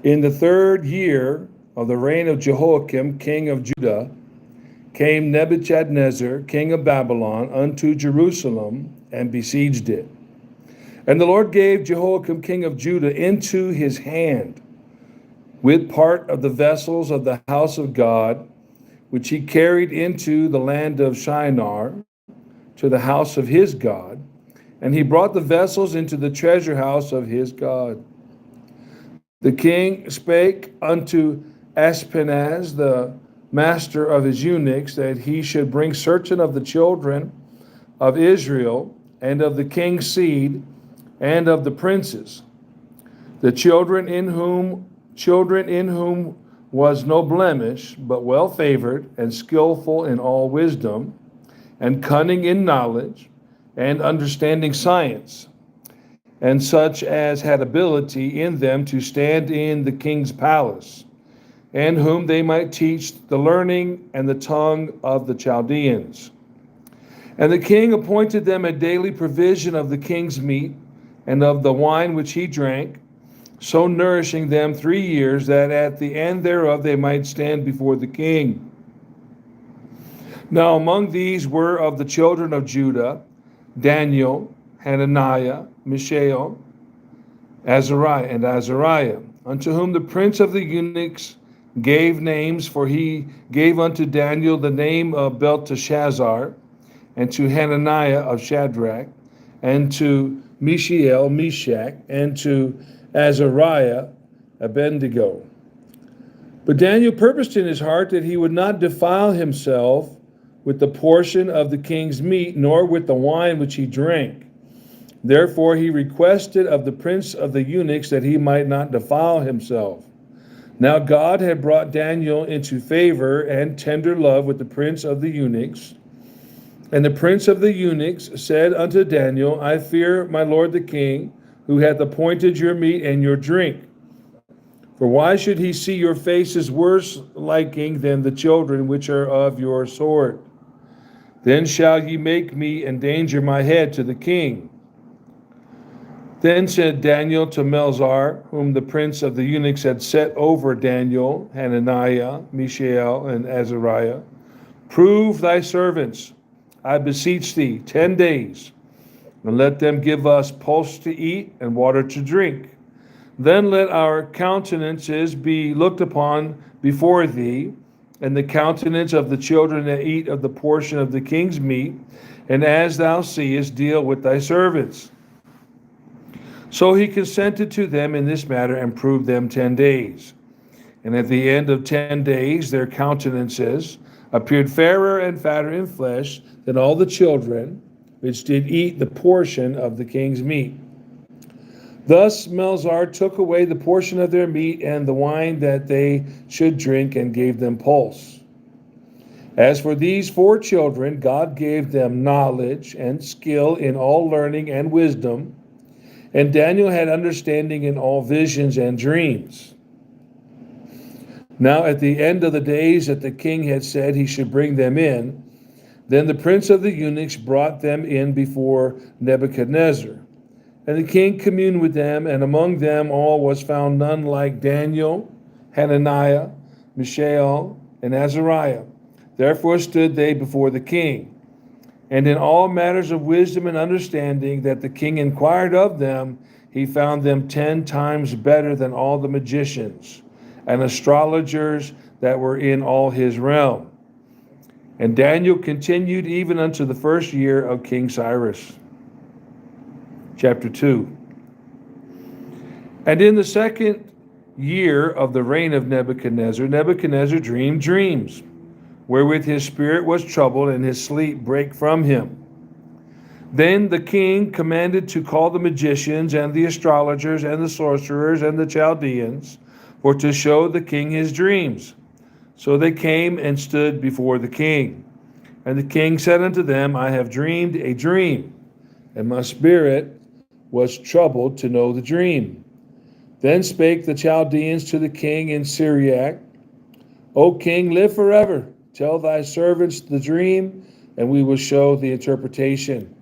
In the 3rd year of the reign of Jehoiakim, king of Judah, came Nebuchadnezzar, king of Babylon, unto Jerusalem, and besieged it. And the Lord gave Jehoiakim, king of Judah, into his hand, with part of the vessels of the house of God, which he carried into the land of Shinar, to the house of his God. And he brought the vessels into the treasure house of his God. The king spake unto Ashpenaz, the master of his eunuchs, that he should bring certain of the children of Israel, and of the king's seed, and of the princes, the children in whom was no blemish, but well favored, and skillful in all wisdom, and cunning in knowledge, and understanding science, and such as had ability in them to stand in the king's palace, and whom they might teach the learning and the tongue of the Chaldeans. And the king appointed them a daily provision of the king's meat, and of the wine which he drank, so nourishing them 3 years, that at the end thereof they might stand before the king. Now among these were of the children of Judah, Daniel, Hananiah, Mishael, Azariah, unto whom the prince of the eunuchs gave names, for he gave unto Daniel the name of Belteshazzar, and to Hananiah of Shadrach, and to Mishael, Meshach, and to Azariah, Abednego. But Daniel purposed in his heart that he would not defile himself with the portion of the king's meat, nor with the wine which he drank. Therefore he requested of the prince of the eunuchs that he might not defile himself. Now God had brought Daniel into favor and tender love with the prince of the eunuchs. And the prince of the eunuchs said unto Daniel, I fear my lord the king, who hath appointed your meat and your drink. For why should he see your faces worse liking than the children which are of your sort? Then shall ye make me endanger my head to the king. Then said Daniel to Melzar, whom the prince of the eunuchs had set over Daniel, Hananiah, Mishael, and Azariah, prove thy servants, I beseech thee, 10 days, and let them give us pulse to eat and water to drink. Then let our countenances be looked upon before thee, and the countenance of the children that eat of the portion of the king's meat, and as thou seest, deal with thy servants. So he consented to them in this matter, and proved them 10 days. And at the end of 10 days their countenances appeared fairer and fatter in flesh than all the children which did eat the portion of the king's meat. Thus Melzar took away the portion of their meat and the wine that they should drink, and gave them pulse. As for these 4 children, God gave them knowledge and skill in all learning and wisdom, and Daniel had understanding in all visions and dreams. Now at the end of the days that the king had said he should bring them in, then the prince of the eunuchs brought them in before Nebuchadnezzar. And the king communed with them, and among them all was found none like Daniel, Hananiah, Mishael, and Azariah. Therefore stood they before the king. And in all matters of wisdom and understanding that the king inquired of them, he found them 10 times better than all the magicians and astrologers that were in all his realm. And Daniel continued even unto the 1st year of King Cyrus. Chapter 2. And in the 2nd year of the reign of Nebuchadnezzar, Nebuchadnezzar dreamed dreams, wherewith his spirit was troubled, and his sleep brake from him. Then the king commanded to call the magicians, and the astrologers, and the sorcerers, and the Chaldeans, for to show the king his dreams. So they came and stood before the king. And the king said unto them, I have dreamed a dream, and my spirit was troubled to know the dream. Then spake the Chaldeans to the king in Syriac, O king, live forever. Tell thy servants the dream, and we will show the interpretation.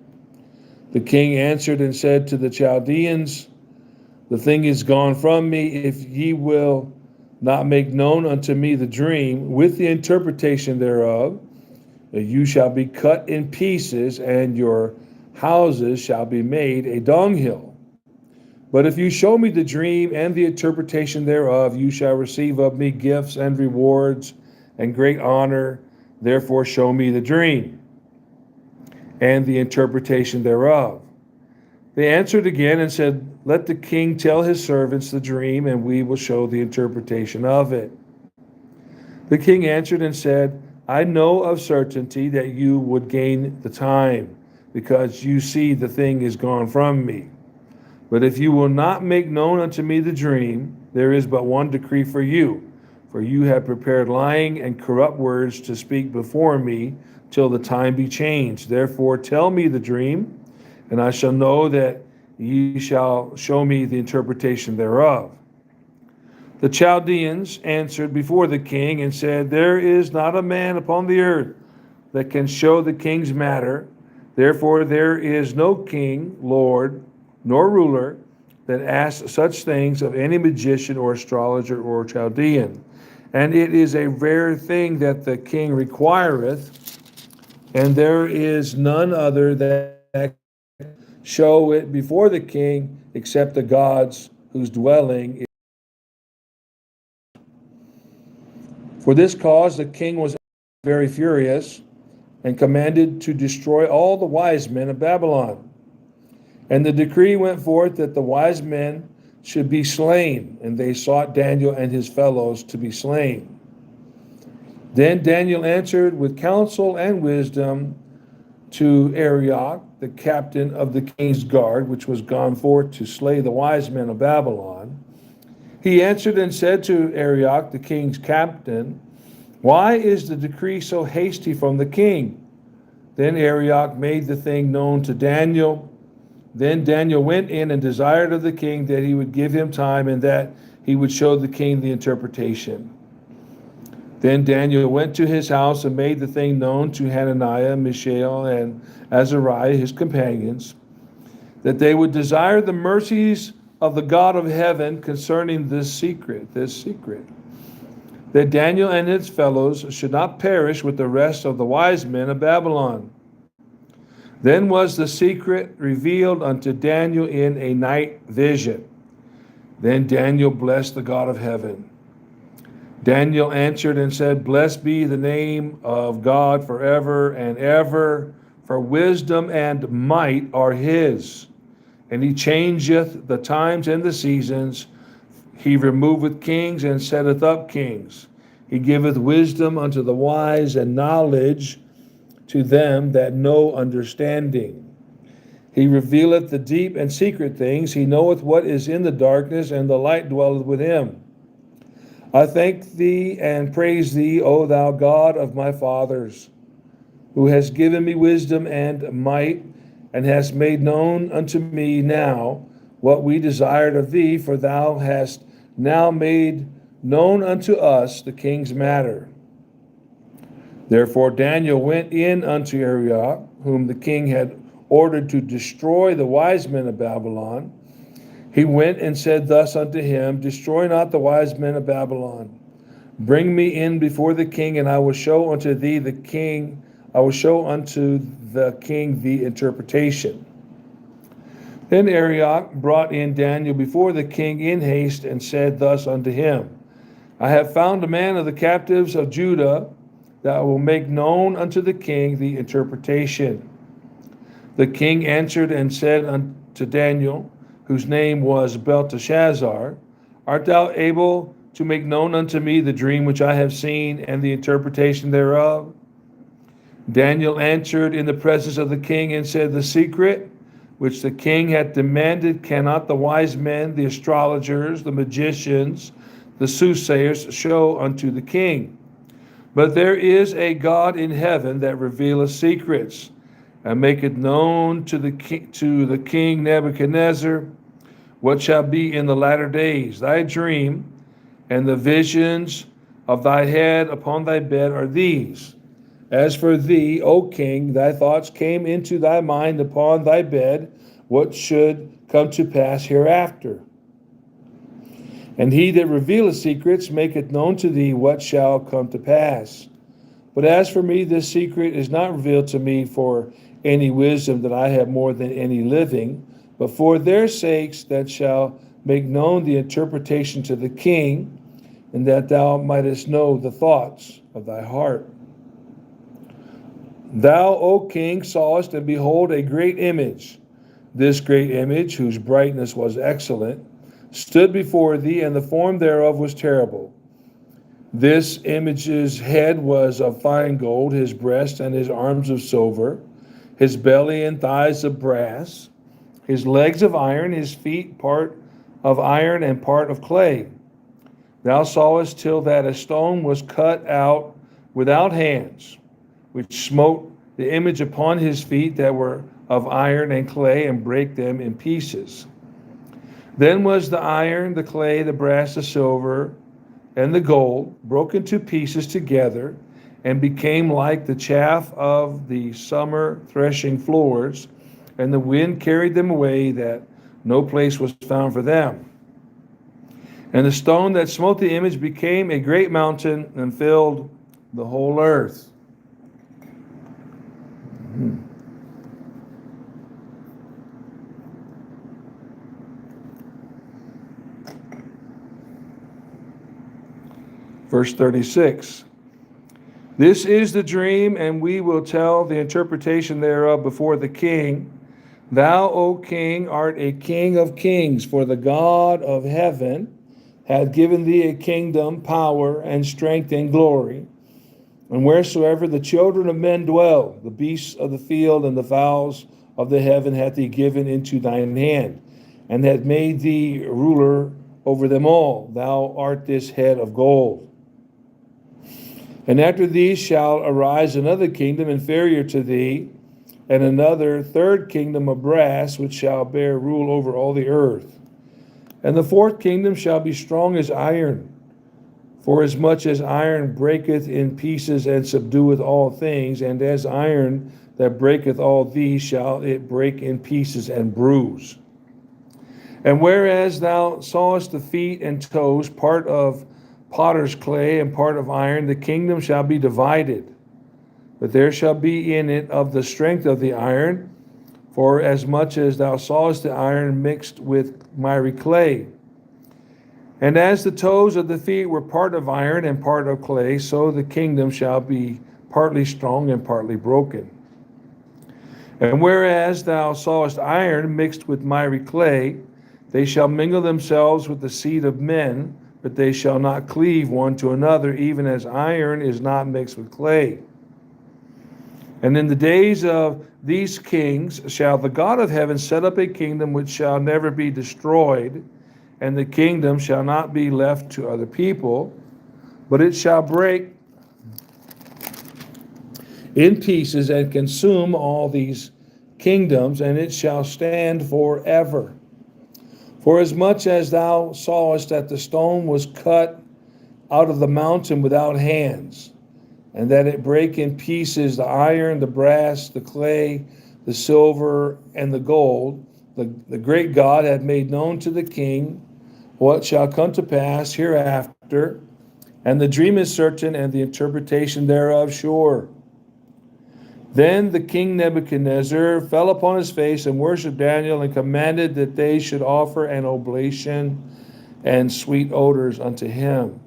The king answered and said to the Chaldeans, The thing is gone from me. If ye will not make known unto me the dream with the interpretation thereof, you shall be cut in pieces, and your houses shall be made a dunghill. But if you show me the dream and the interpretation thereof, you shall receive of me gifts and rewards and great honor. Therefore show me the dream and the interpretation thereof. They answered again and said, let the king tell his servants the dream, and we will show the interpretation of it. The king answered and said, I know of certainty that you would gain the time, because you see the thing is gone from me. But if you will not make known unto me the dream, there is but one decree for you have prepared lying and corrupt words to speak before me till the time be changed. Therefore tell me the dream, and I shall know that ye shall show me the interpretation thereof. The Chaldeans answered before the king and said, there is not a man upon the earth that can show the king's matter. Therefore there is no king, lord, nor ruler that asks such things of any magician or astrologer or Chaldean. And it is a rare thing that the king requireth, and there is none other that show it before the king except the gods whose dwelling is. For this cause the king was very furious and commanded to destroy all the wise men of Babylon. And the decree went forth that the wise men should be slain, and they sought Daniel and his fellows to be slain. Then Daniel answered with counsel and wisdom to Arioch, the captain of the king's guard, which was gone forth to slay the wise men of Babylon. He answered and said to Arioch, the king's captain, why is the decree so hasty from the king? Then Arioch made the thing known to Daniel. Then Daniel went in and desired of the king that he would give him time, and that he would show the king the interpretation. Then Daniel went to his house and made the thing known to Hananiah, Mishael, and Azariah, his companions, that they would desire the mercies of the God of heaven concerning this secret, that Daniel and his fellows should not perish with the rest of the wise men of Babylon. Then was the secret revealed unto Daniel in a night vision. Then Daniel blessed the God of heaven. Daniel answered and said, blessed be the name of God forever and ever, for wisdom and might are his. And he changeth the times and the seasons. He removeth kings and setteth up kings. He giveth wisdom unto the wise and knowledge to them that know understanding. He revealeth the deep and secret things. He knoweth what is in the darkness, and the light dwelleth with him. I thank thee and praise thee, O thou God of my fathers, who hast given me wisdom and might, and hast made known unto me now what we desired of thee, for thou hast now made known unto us the king's matter. Therefore Daniel went in unto Arioch, whom the king had ordered to destroy the wise men of Babylon. He went and said thus unto him, destroy not the wise men of Babylon. Bring me in before the king, and I will show unto thee the king, I will show unto the king the interpretation. Then Arioch brought in Daniel before the king in haste, and said thus unto him, I have found a man of the captives of Judah that will make known unto the king the interpretation. The king answered and said unto Daniel, whose name was Belteshazzar, art thou able to make known unto me the dream which I have seen, and the interpretation thereof? Daniel answered in the presence of the king and said, the secret which the king hath demanded cannot the wise men, the astrologers, the magicians, the soothsayers show unto the king. But there is a God in heaven that revealeth secrets, and maketh known to the king Nebuchadnezzar what shall be in the latter days. Thy dream and the visions of thy head upon thy bed are these. As for thee, O king, thy thoughts came into thy mind upon thy bed, what should come to pass hereafter. And he that revealeth secrets maketh known to thee what shall come to pass. But as for me, this secret is not revealed to me for any wisdom that I have more than any living, but for their sakes that shall make known the interpretation to the king, and that thou mightest know the thoughts of thy heart. Thou, O king, sawest, and behold, a great image. This great image, whose brightness was excellent, stood before thee, and the form thereof was terrible. This image's head was of fine gold, his breast and his arms of silver, his belly and thighs of brass, his legs of iron, his feet part of iron and part of clay. Thou sawest till that a stone was cut out without hands, which smote the image upon his feet that were of iron and clay, and brake them in pieces. Then was the iron, the clay, the brass, the silver, and the gold broken to pieces together, and became like the chaff of the summer threshing floors, and the wind carried them away, that no place was found for them. And the stone that smote the image became a great mountain, and filled the whole earth. Verse 36. This is the dream, and we will tell the interpretation thereof before the king. Thou, O king, art a king of kings, for the God of heaven hath given thee a kingdom, power, and strength, and glory. And wheresoever the children of men dwell, the beasts of the field and the fowls of the heaven hath he given into thine hand, and hath made thee ruler over them all. Thou art this head of gold. And after thee shall arise another kingdom inferior to thee, and another third kingdom of brass, which shall bear rule over all the earth. And the fourth kingdom shall be strong as iron, for as much as iron breaketh in pieces and subdueth all things, and as iron that breaketh all these shall it break in pieces and bruise. And whereas thou sawest the feet and toes, part of potter's clay and part of iron, the kingdom shall be divided. But there shall be in it of the strength of the iron, for as much as thou sawest the iron mixed with miry clay. And as the toes of the feet were part of iron and part of clay, so the kingdom shall be partly strong and partly broken. And whereas thou sawest iron mixed with miry clay, they shall mingle themselves with the seed of men, but they shall not cleave one to another, even as iron is not mixed with clay. And in the days of these kings shall the God of heaven set up a kingdom which shall never be destroyed, and the kingdom shall not be left to other people, but it shall break in pieces and consume all these kingdoms, and it shall stand forever. For as much as thou sawest that the stone was cut out of the mountain without hands, and that it brake in pieces the iron, the brass, the clay, the silver, and the gold, the great God had made known to the king what shall come to pass hereafter, and the dream is certain, and the interpretation thereof sure. Then the king Nebuchadnezzar fell upon his face and worshipped Daniel, and commanded that they should offer an oblation and sweet odors unto him.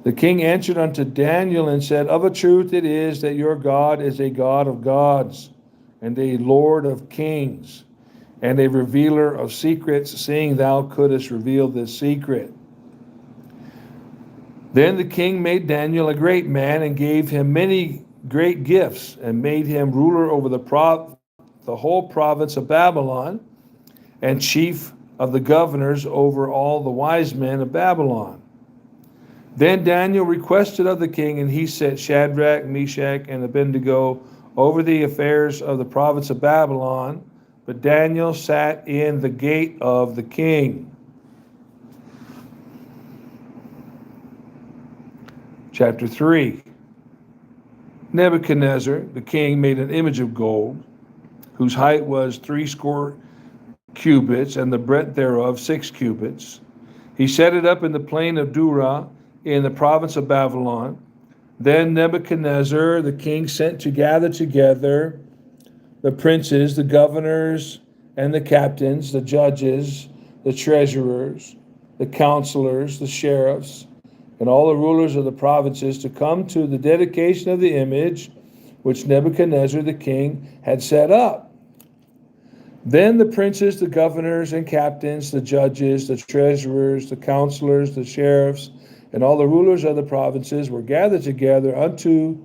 The king answered unto Daniel and said, Of a truth it is that your God is a God of gods, and a Lord of kings, and a revealer of secrets, seeing thou couldst reveal this secret. Then the king made Daniel a great man, and gave him many great gifts, and made him ruler over the whole province of Babylon, and chief of the governors over all the wise men of Babylon. Then Daniel requested of the king, and he set Shadrach, Meshach, and Abednego over the affairs of the province of Babylon, but Daniel sat in the gate of the king. Chapter 3. Nebuchadnezzar, the king, made an image of gold, whose height was 80 cubits, and the breadth thereof 6 cubits. He set it up in the plain of Dura in the province of Babylon. Then Nebuchadnezzar the king sent to gather together the princes, the governors, and the captains, the judges, the treasurers, the counselors, the sheriffs, and all the rulers of the provinces to come to the dedication of the image which Nebuchadnezzar the king had set up. Then the princes, the governors and captains, the judges, the treasurers, the counselors, the sheriffs, and all the rulers of the provinces were gathered together unto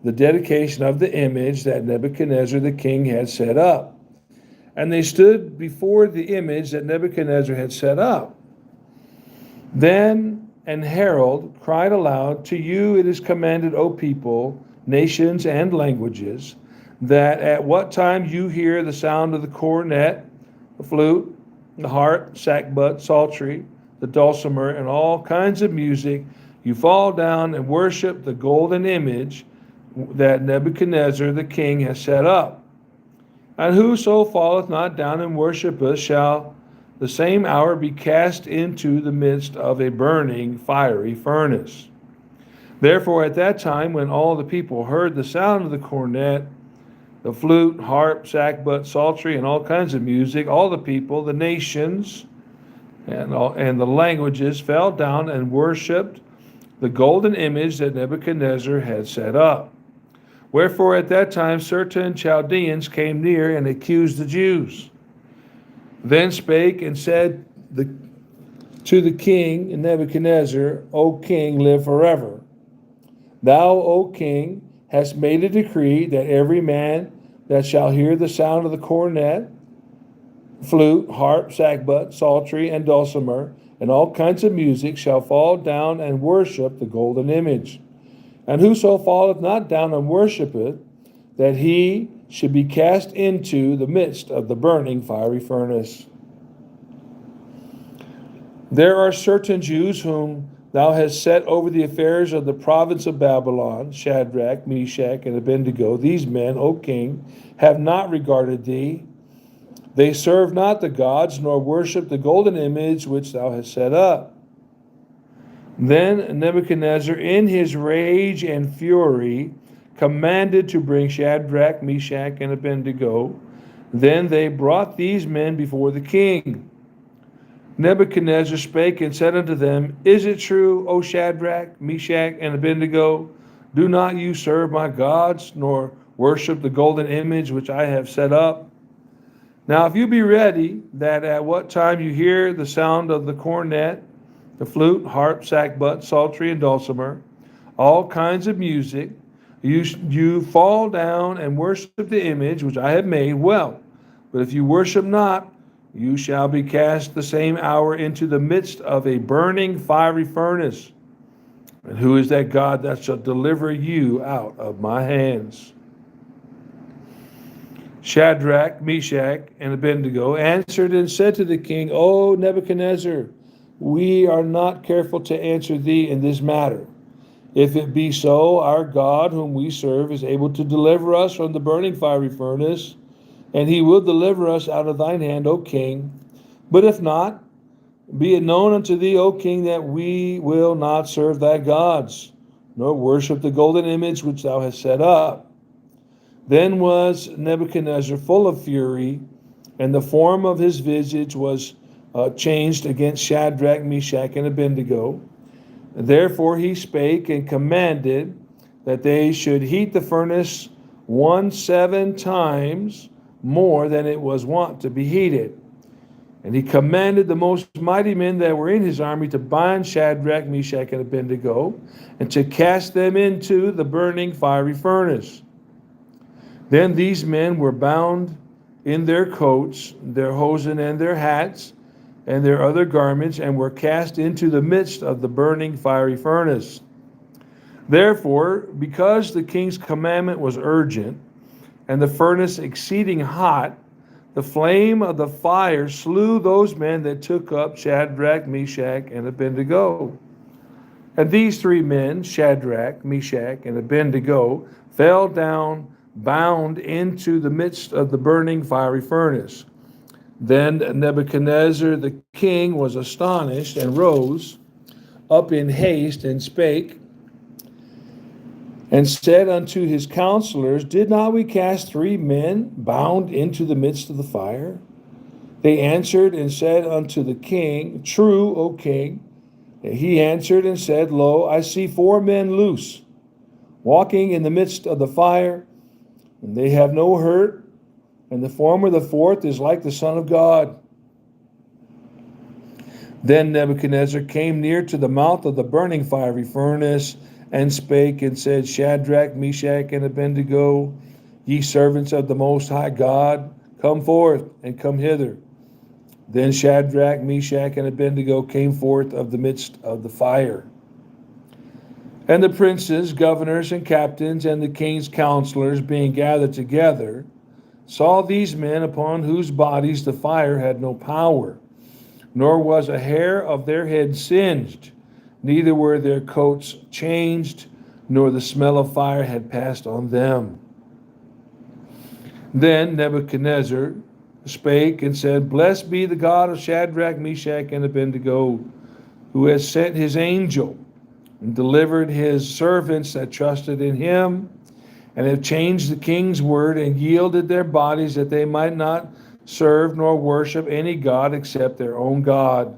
the dedication of the image that Nebuchadnezzar the king had set up. And they stood before the image that Nebuchadnezzar had set up. Then an herald cried aloud, To you it is commanded, O people, nations, and languages, that at what time you hear the sound of the cornet, the flute, the harp, sackbut, psaltery, the dulcimer, and all kinds of music, you fall down and worship the golden image that Nebuchadnezzar the king has set up. And whoso falleth not down and worshipeth shall the same hour be cast into the midst of a burning fiery furnace. Therefore at that time, when all the people heard the sound of the cornet, the flute, harp, sackbut, psaltery, and all kinds of music, all the people, the nations, and the languages fell down and worshipped the golden image that Nebuchadnezzar had set up. Wherefore at that time certain Chaldeans came near and accused the Jews. Then spake and said to the king Nebuchadnezzar, O king, live forever. Thou, O king, hast made a decree that every man that shall hear the sound of the cornet, flute, harp, sackbut, psaltery, and dulcimer, and all kinds of music shall fall down and worship the golden image. And whoso falleth not down and worshipeth, that he should be cast into the midst of the burning fiery furnace. There are certain Jews whom thou hast set over the affairs of the province of Babylon, Shadrach, Meshach, and Abednego. These men, O king, have not regarded thee. They serve not the gods, nor worship the golden image which thou hast set up. Then Nebuchadnezzar, in his rage and fury, commanded to bring Shadrach, Meshach, and Abednego. Then they brought these men before the king. Nebuchadnezzar spake and said unto them, Is it true, O Shadrach, Meshach, and Abednego? Do not you serve my gods, nor worship the golden image which I have set up? Now if you be ready, that at what time you hear the sound of the cornet, the flute, harp, sackbut, psaltery, and dulcimer, all kinds of music, you fall down and worship the image which I have made, well. But if you worship not, you shall be cast the same hour into the midst of a burning fiery furnace. And who is that God that shall deliver you out of my hands? Shadrach, Meshach, and Abednego answered and said to the king, O Nebuchadnezzar, we are not careful to answer thee in this matter. If it be so, our God whom we serve is able to deliver us from the burning fiery furnace, and he will deliver us out of thine hand, O king. But if not, be it known unto thee, O king, that we will not serve thy gods, nor worship the golden image which thou hast set up. Then was Nebuchadnezzar full of fury, and the form of his visage was changed against Shadrach, Meshach, and Abednego. Therefore he spake and commanded that they should heat the furnace 17 times more than it was wont to be heated. And he commanded the most mighty men that were in his army to bind Shadrach, Meshach, and Abednego, and to cast them into the burning fiery furnace. Then these men were bound in their coats, their hosen, and their hats, and their other garments, and were cast into the midst of the burning fiery furnace. Therefore, because the king's commandment was urgent, and the furnace exceeding hot, the flame of the fire slew those men that took up Shadrach, Meshach, and Abednego. And these three men, Shadrach, Meshach, and Abednego, fell down bound into the midst of the burning fiery furnace. Then Nebuchadnezzar the king was astonished, and rose up in haste, and spake, and said unto his counselors, Did not we cast 3 men bound into the midst of the fire? They answered and said unto the king, True, O king. And he answered and said, Lo, I see 4 men loose, walking in the midst of the fire, and they have no hurt, and the former, the 4th, is like the Son of God. Then Nebuchadnezzar came near to the mouth of the burning fiery furnace, and spake and said, Shadrach, Meshach, and Abednego, ye servants of the Most High God, come forth and come hither. Then Shadrach, Meshach, and Abednego came forth of the midst of the fire. And the princes, governors, and captains, and the king's counselors, being gathered together, saw these men, upon whose bodies the fire had no power, nor was a hair of their head singed, neither were their coats changed, nor the smell of fire had passed on them. Then Nebuchadnezzar spake and said, Blessed be the God of Shadrach, Meshach, and Abednego, who has sent his angel and delivered his servants that trusted in him, and have changed the king's word, and yielded their bodies, that they might not serve nor worship any god except their own God.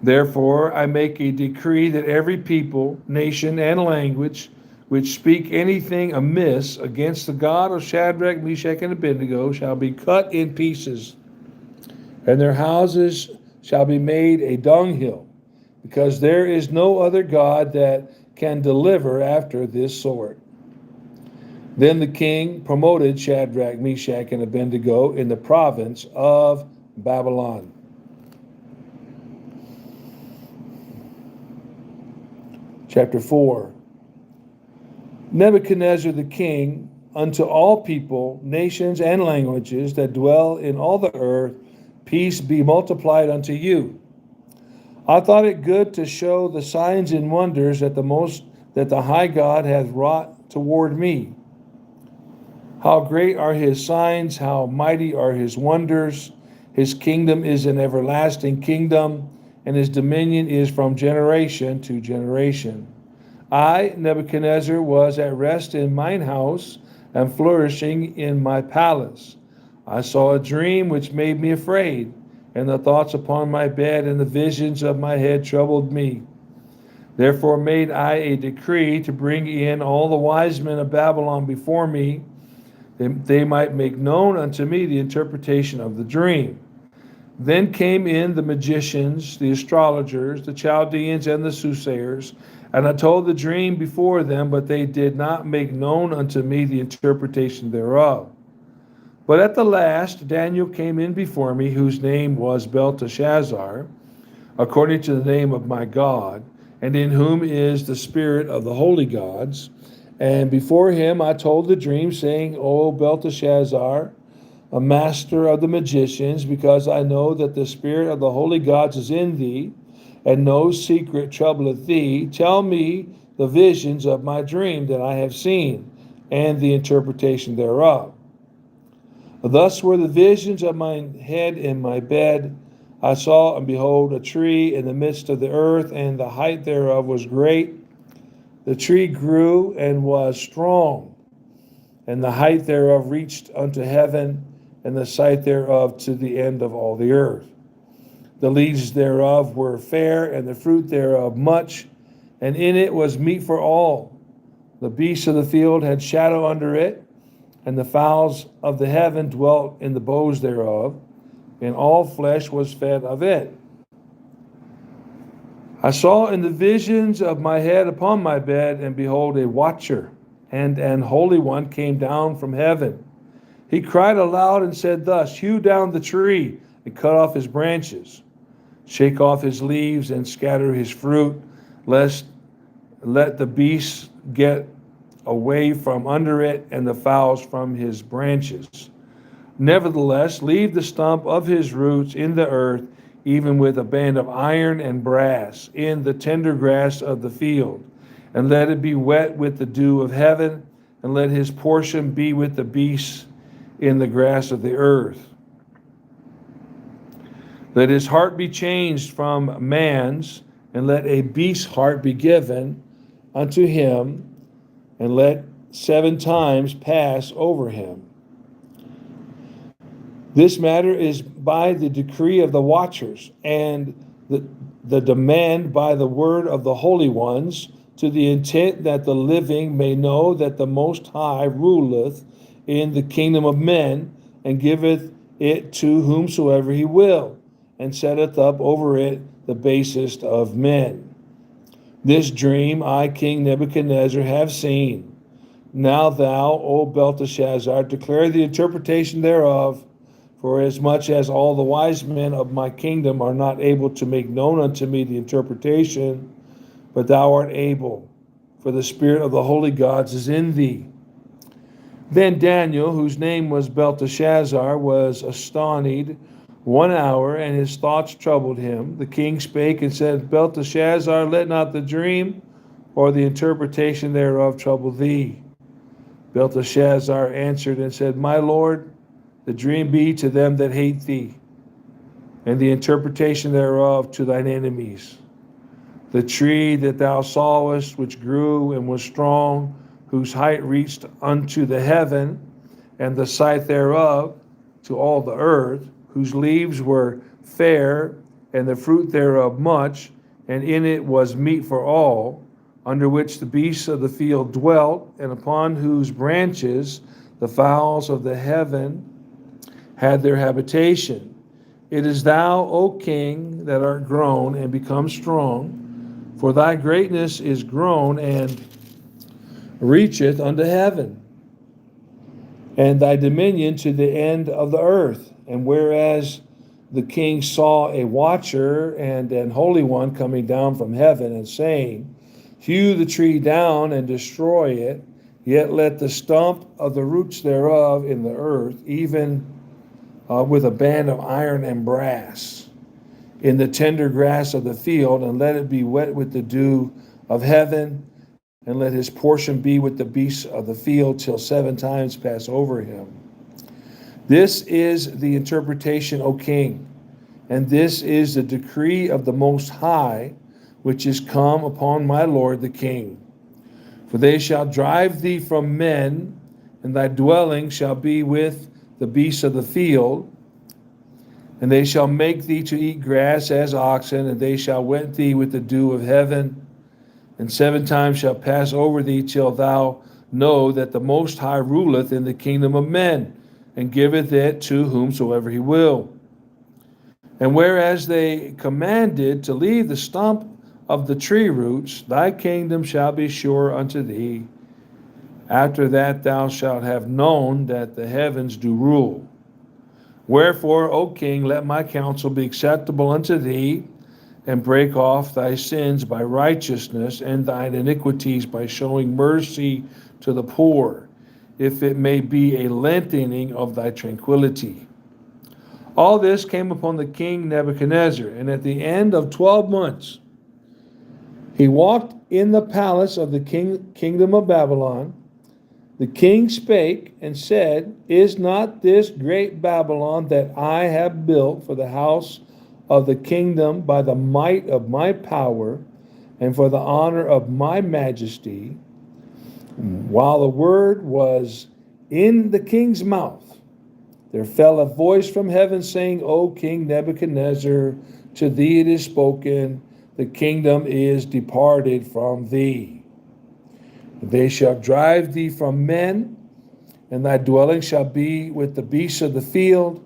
Therefore I make a decree that every people, nation, and language which speak anything amiss against the God of Shadrach, Meshach, and Abednego shall be cut in pieces, and their houses shall be made a dunghill, because there is no other God that can deliver after this sort. Then the king promoted Shadrach, Meshach, and Abednego in the province of Babylon. Chapter 4. Nebuchadnezzar the king, unto all people, nations, and languages that dwell in all the earth, peace be multiplied unto you. I thought it good to show the signs and wonders that the high God hath wrought toward me. How great are his signs, how mighty are his wonders. His kingdom is an everlasting kingdom, and his dominion is from generation to generation. I, Nebuchadnezzar, was at rest in mine house, and flourishing in my palace. I saw a dream which made me afraid, and the thoughts upon my bed and the visions of my head troubled me. Therefore made I a decree to bring in all the wise men of Babylon before me, that they might make known unto me the interpretation of the dream. Then came in the magicians, the astrologers, the Chaldeans, and the soothsayers, and I told the dream before them, but they did not make known unto me the interpretation thereof. But at the last Daniel came in before me, whose name was Belteshazzar, according to the name of my God, and in whom is the spirit of the holy gods. And before him I told the dream, saying, O Belteshazzar, a master of the magicians, because I know that the spirit of the holy gods is in thee, and no secret troubleth thee, tell me the visions of my dream that I have seen, and the interpretation thereof. Thus were the visions of mine head in my bed. I saw, and behold, a tree in the midst of the earth, and the height thereof was great. The tree grew and was strong, and the height thereof reached unto heaven, and the sight thereof to the end of all the earth. The leaves thereof were fair, and the fruit thereof much, and in it was meat for all. The beasts of the field had shadow under it, and the fowls of the heaven dwelt in the boughs thereof, and all flesh was fed of it. I saw in the visions of my head upon my bed, and behold, a watcher, and an holy one came down from heaven. He cried aloud and said thus, Hew down the tree, and cut off his branches. Shake off his leaves, and scatter his fruit, lest let the beasts get away from under it, and the fowls from his branches. Nevertheless, leave the stump of his roots in the earth, even with a band of iron and brass, in the tender grass of the field, and let it be wet with the dew of heaven, and let his portion be with the beasts in the grass of the earth. Let his heart be changed from man's, and let a beast's heart be given unto him, and let 7 times pass over him. This matter is by the decree of the watchers, and the demand by the word of the holy ones, to the intent that the living may know that the Most High ruleth in the kingdom of men, and giveth it to whomsoever he will, and setteth up over it the basest of men. This dream I, King Nebuchadnezzar, have seen. Now thou, O Belteshazzar, declare the interpretation thereof, for as much as all the wise men of my kingdom are not able to make known unto me the interpretation, but thou art able, for the spirit of the holy gods is in thee. Then Daniel, whose name was Belteshazzar, was astonished 1 hour, and his thoughts troubled him. The king spake and said, Belteshazzar, let not the dream or the interpretation thereof trouble thee. Belteshazzar answered and said, My lord, the dream be to them that hate thee, and the interpretation thereof to thine enemies. The tree that thou sawest, which grew and was strong, whose height reached unto the heaven, and the sight thereof to all the earth, whose leaves were fair, and the fruit thereof much, and in it was meat for all, under which the beasts of the field dwelt, and upon whose branches the fowls of the heaven had their habitation. It is thou, O king, that art grown and become strong, for thy greatness is grown and reacheth unto heaven, and thy dominion to the end of the earth. And whereas the king saw a watcher and an holy one coming down from heaven, and saying, Hew the tree down and destroy it, yet let the stump of the roots thereof in the earth, even with a band of iron and brass, in the tender grass of the field, and let it be wet with the dew of heaven, and let his portion be with the beasts of the field, till 7 times pass over him. This is the interpretation, O king, and this is the decree of the Most High, which is come upon my lord the king. For they shall drive thee from men, and thy dwelling shall be with the beasts of the field, and they shall make thee to eat grass as oxen, and they shall wet thee with the dew of heaven, and 7 times shall pass over thee, till thou know that the Most High ruleth in the kingdom of men, and giveth it to whomsoever he will. And whereas they commanded to leave the stump of the tree roots, thy kingdom shall be sure unto thee. After that thou shalt have known that the heavens do rule. Wherefore, O king, let my counsel be acceptable unto thee, and break off thy sins by righteousness, and thine iniquities by showing mercy to the poor, if it may be a lengthening of thy tranquility. All this came upon the king Nebuchadnezzar, and at the end of 12 months he walked in the palace of the kingdom of Babylon. The king spake and said, Is not this great Babylon that I have built for the house of the kingdom by the might of my power, and for the honor of my majesty? While the word was in the king's mouth, there fell a voice from heaven saying, O King Nebuchadnezzar, to thee it is spoken, the kingdom is departed from thee. They shall drive thee from men, and thy dwelling shall be with the beasts of the field.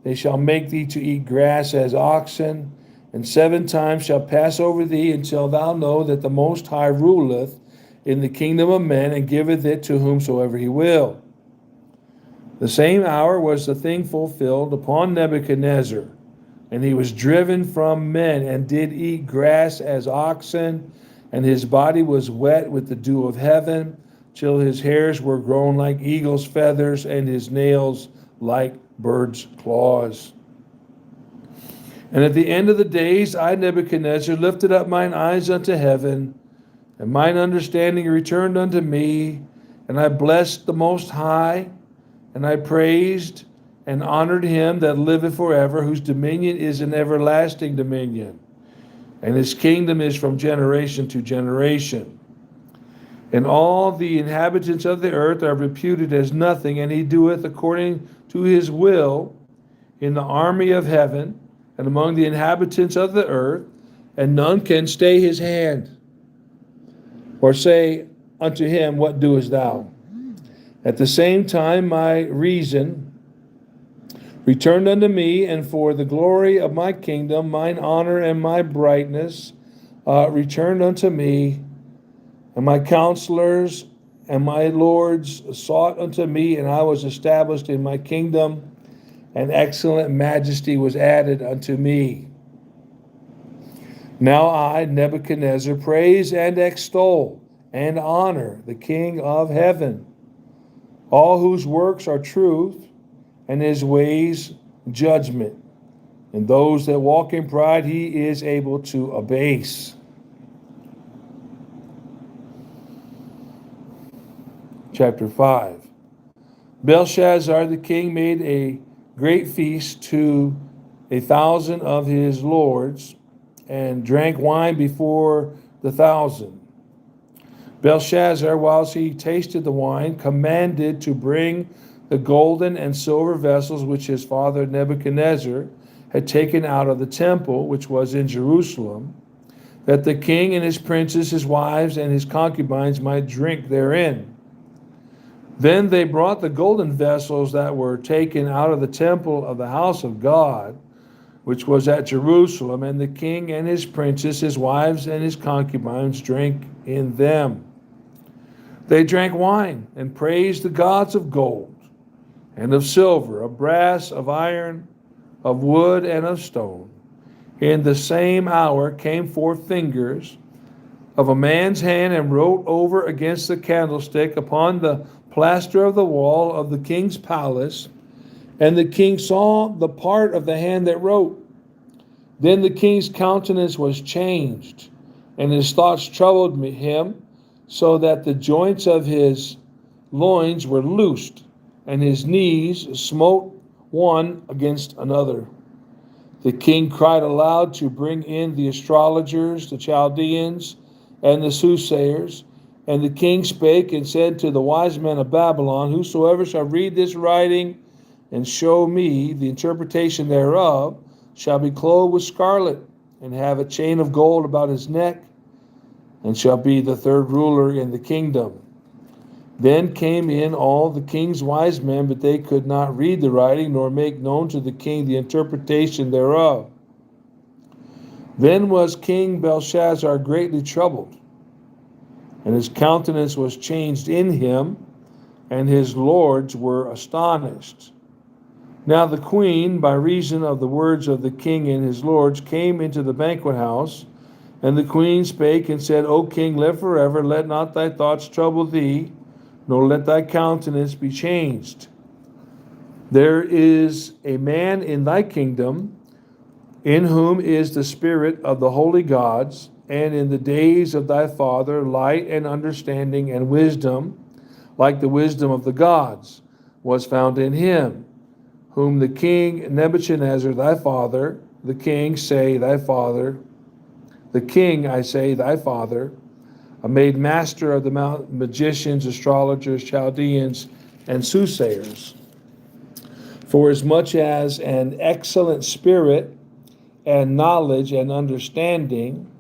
They shall make thee to eat grass as oxen, and 7 times shall pass over thee, until thou know that the Most High ruleth in the kingdom of men, and giveth it to whomsoever he will. The same hour was the thing fulfilled upon Nebuchadnezzar, and he was driven from men, and did eat grass as oxen, and his body was wet with the dew of heaven, till his hairs were grown like eagle's feathers, and his nails like birds' claws. And at the end of the days, I, Nebuchadnezzar, lifted up mine eyes unto heaven, and mine understanding returned unto me, and I blessed the Most High, and I praised and honored him that liveth forever, whose dominion is an everlasting dominion, and his kingdom is from generation to generation. And all the inhabitants of the earth are reputed as nothing, and he doeth according to his will in the army of heaven and among the inhabitants of the earth, and none can stay his hand or say unto him, What doest thou? At the same time my reason returned unto me, and for the glory of my kingdom, mine honor and my brightness returned unto me, and my counselors and my lords sought unto me, and I was established in my kingdom, and excellent majesty was added unto me. Now I, Nebuchadnezzar, praise and extol and honor the King of heaven, all whose works are truth, and his ways judgment. And those that walk in pride he is able to abase. Chapter 5. Belshazzar the king made a great feast to 1,000 of his lords, and drank wine before the 1,000. Belshazzar, whilst he tasted the wine, commanded to bring the golden and silver vessels which his father Nebuchadnezzar had taken out of the temple, which was in Jerusalem, that the king and his princes, his wives, and his concubines might drink therein. Then they brought the golden vessels that were taken out of the temple of the house of God, which was at Jerusalem, and the king and his princes, his wives, and his concubines drank in them. They drank wine and praised the gods of gold and of silver, of brass, of iron, of wood, and of stone. In the same hour came forth fingers of a man's hand and wrote over against the candlestick upon the plaster of the wall of the king's palace. And the king saw the part of the hand that wrote. Then the king's countenance was changed, and his thoughts troubled him, so that the joints of his loins were loosed, and his knees smote one against another. The king cried aloud to bring in the astrologers, the Chaldeans, and the soothsayers. And the king spake and said to the wise men of Babylon, Whosoever shall read this writing and show me the interpretation thereof shall be clothed with scarlet, and have a chain of gold about his neck, and shall be the third ruler in the kingdom. Then came in all the king's wise men, but they could not read the writing, nor make known to the king the interpretation thereof. Then was King Belshazzar greatly troubled, and his countenance was changed in him, and his lords were astonished. Now the queen, by reason of the words of the king and his lords, came into the banquet house, and the queen spake and said, O king, live forever, let not thy thoughts trouble thee, nor let thy countenance be changed. There is a man in thy kingdom, in whom is the spirit of the holy gods, and in the days of thy father light and understanding and wisdom, like the wisdom of the gods, was found in him, whom the king Nebuchadnezzar thy father, the king I say thy father, made master of the magicians, astrologers, Chaldeans, and soothsayers. For as much as an excellent spirit and knowledge and understanding,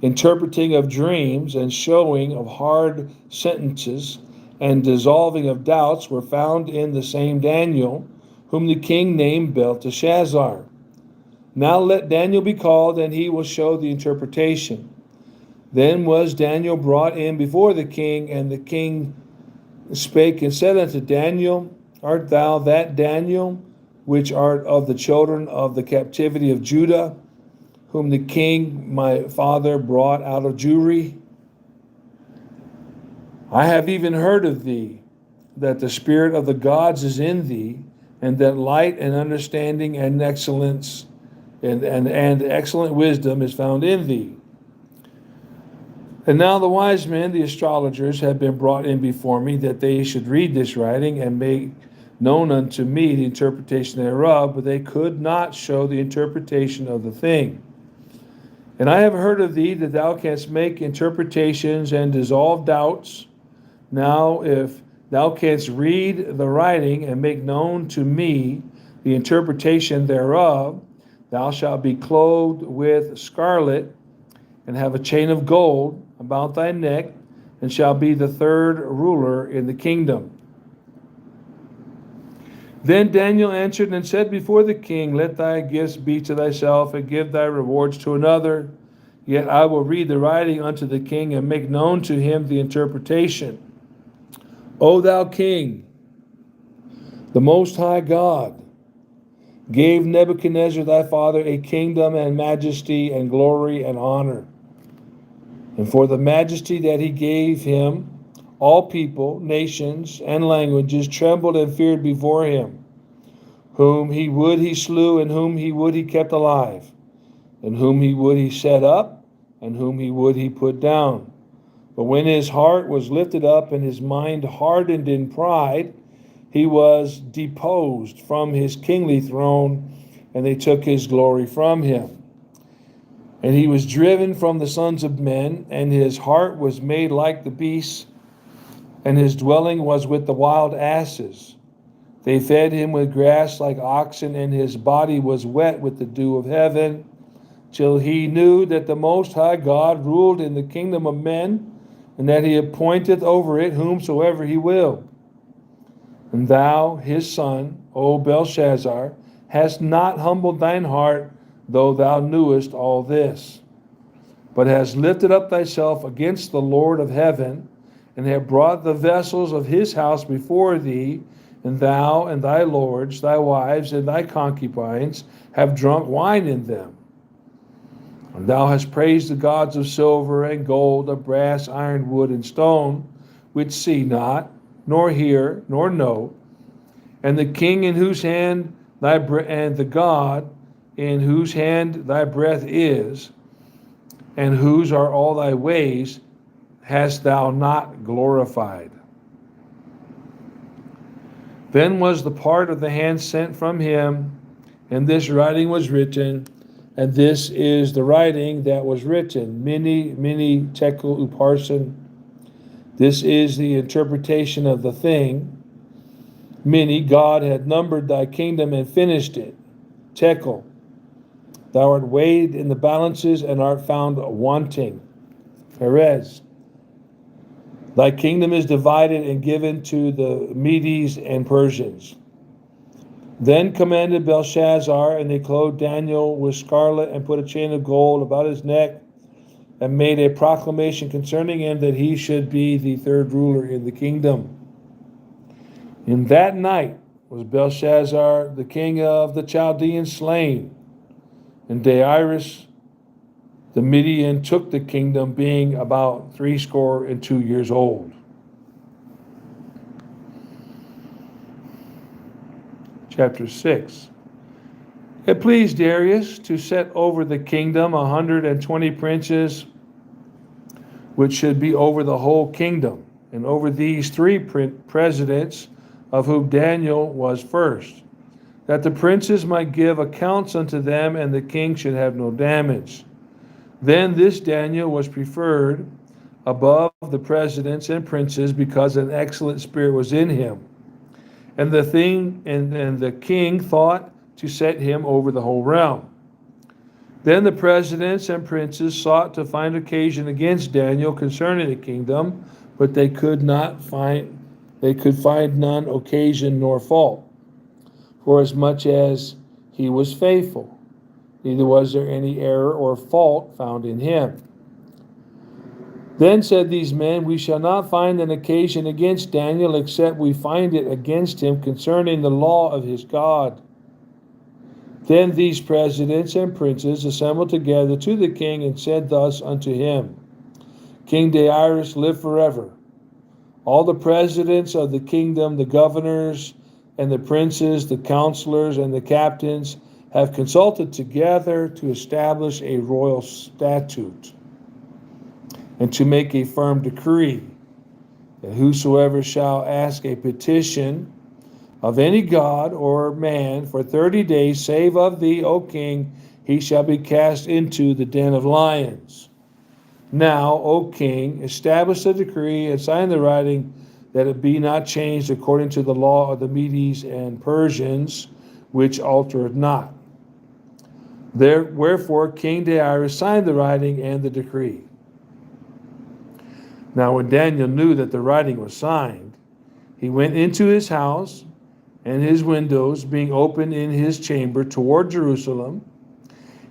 interpreting of dreams and showing of hard sentences and dissolving of doubts were found in the same Daniel, whom the king named Belteshazzar. Now let Daniel be called, and he will show the interpretation. Then was Daniel brought in before the king, and the king spake and said unto Daniel, Art thou that Daniel, which art of the children of the captivity of Judah, whom the king my father brought out of Jewry? I have even heard of thee, that the spirit of the gods is in thee, and that light and understanding and excellence and excellent wisdom is found in thee. And now the wise men, the astrologers, have been brought in before me, that they should read this writing and make known unto me the interpretation thereof, but they could not show the interpretation of the thing. And I have heard of thee that thou canst make interpretations and dissolve doubts. Now, if thou canst read the writing and make known to me the interpretation thereof, thou shalt be clothed with scarlet, and have a chain of gold about thy neck, and shall be the third ruler in the kingdom. Then Daniel answered and said before the king, Let thy gifts be to thyself, and give thy rewards to another. Yet I will read the writing unto the king, and make known to him the interpretation. O thou king, the Most High God gave Nebuchadnezzar thy father a kingdom and majesty and glory and honor. And for the majesty that he gave him, all people, nations, and languages trembled and feared before him. Whom he would he slew, and whom he would he kept alive, and whom he would he set up, and whom he would he put down. But when his heart was lifted up and his mind hardened in pride, he was deposed from his kingly throne, and they took his glory from him. And he was driven from the sons of men, and his heart was made like the beasts, and his dwelling was with the wild asses. They fed him with grass like oxen, and his body was wet with the dew of heaven, till he knew that the Most High God ruled in the kingdom of men, and that he appointeth over it whomsoever he will. And thou, his son, O Belshazzar, hast not humbled thine heart, though thou knewest all this, but hast lifted up thyself against the Lord of heaven, and have brought the vessels of his house before thee, and thou and thy lords, thy wives, and thy concubines have drunk wine in them. And thou hast praised the gods of silver and gold, of brass, iron, wood, and stone, which see not, nor hear, nor know, and the king in whose hand and the God in whose hand thy breath is, and whose are all thy ways, hast thou not glorified. Then was the part of the hand sent from him, and this writing was written, and this is the writing that was written, many tekel uparsin. This is the interpretation of the thing. Many, God had numbered thy kingdom and finished it. Tekel, thou art weighed in the balances and art found wanting. Perez, thy kingdom is divided and given to the Medes and Persians. Then commanded Belshazzar, and they clothed Daniel with scarlet and put a chain of gold about his neck, and made a proclamation concerning him that he should be the third ruler in the kingdom. In that night was Belshazzar, the king of the Chaldeans, slain, and Darius the Median took the kingdom, being about 62 years old. Chapter 6. It pleased Darius to set over the kingdom 120 princes, which should be over the whole kingdom, and over these 3 presidents, of whom Daniel was first, that the princes might give accounts unto them, and the king should have no damage. Then this Daniel was preferred above the presidents and princes, because an excellent spirit was in him. And the king thought to set him over the whole realm. Then the presidents and princes sought to find occasion against Daniel concerning the kingdom, but they could find none occasion nor fault, for as much as he was faithful, neither was there any error or fault found in him. Then said these men, We shall not find an occasion against Daniel, except we find it against him concerning the law of his God. Then these presidents and princes assembled together to the king, and said thus unto him, King Darius, live forever. All the presidents of the kingdom, the governors, and the princes, the counselors, and the captains have consulted together to establish a royal statute, and to make a firm decree, that whosoever shall ask a petition of any god or man for 30 days, save of thee, O king, he shall be cast into the den of lions. Now, O king, establish the decree and sign the writing, that it be not changed according to the law of the Medes and Persians, which altereth not. Wherefore King Darius signed the writing and the decree. Now when Daniel knew that the writing was signed, he went into his house, and his windows being open in his chamber toward Jerusalem,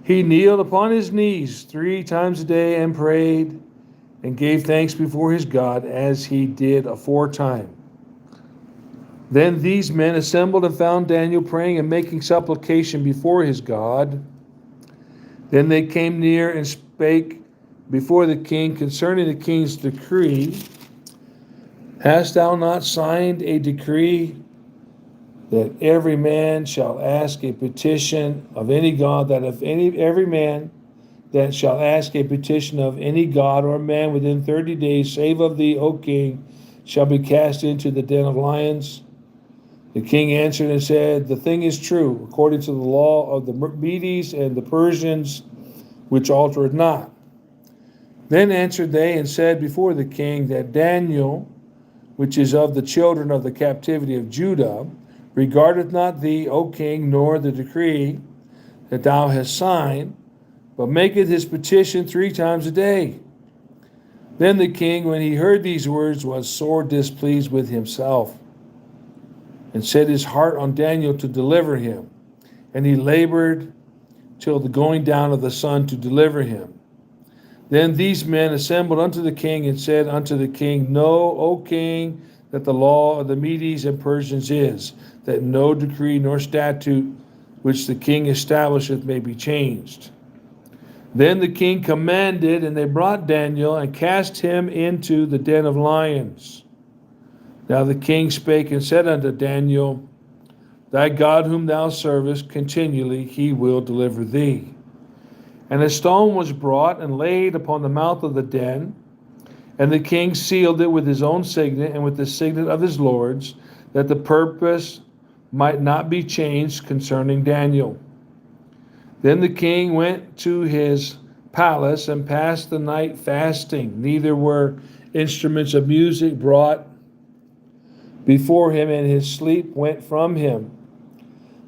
he kneeled upon his knees 3 times a day and prayed and gave thanks before his God, as he did aforetime. Then these men assembled and found Daniel praying and making supplication before his God. Then they came near and spake before the king concerning the king's decree. Hast thou not signed a decree that every man shall ask a petition of any god, that if every man that shall ask a petition of any god or man within 30 days, save of thee, O king, shall be cast into the den of lions? The king answered and said, the thing is true, according to the law of the Medes and the Persians, which altereth not. Then answered they and said before the king, that Daniel, which is of the children of the captivity of Judah, regardeth not thee, O king, nor the decree that thou hast signed, but maketh his petition 3 times a day. Then the king, when he heard these words, was sore displeased with himself, and set his heart on Daniel to deliver him. And he labored till the going down of the sun to deliver him. Then these men assembled unto the king and said unto the king, know, O king, that the law of the Medes and Persians is, that no decree nor statute which the king establisheth may be changed. Then the king commanded, and they brought Daniel and cast him into the den of lions. Now the king spake and said unto Daniel, thy God whom thou servest continually, he will deliver thee. And a stone was brought and laid upon the mouth of the den, and the king sealed it with his own signet and with the signet of his lords, that the purpose might not be changed concerning Daniel. Then the king went to his palace and passed the night fasting. Neither were instruments of music brought before him, and his sleep went from him.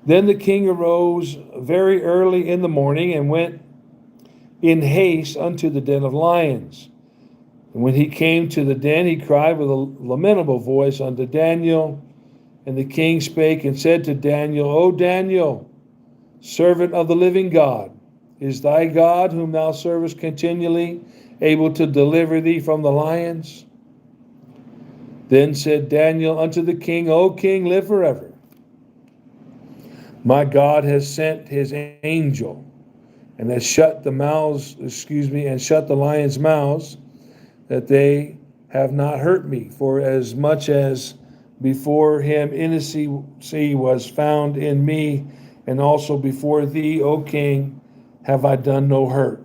Then the king arose very early in the morning and went in haste unto the den of lions. And when he came to the den, he cried with a lamentable voice unto Daniel. And the king spake and said to Daniel, O Daniel, servant of the living God, is thy God whom thou servest continually able to deliver thee from the lions? Then said Daniel unto the king, O king, live forever. My God has sent his angel and has shut the lions' mouths, that they have not hurt me. For as much as before him innocency was found in me, and also before thee, O king, have I done no hurt.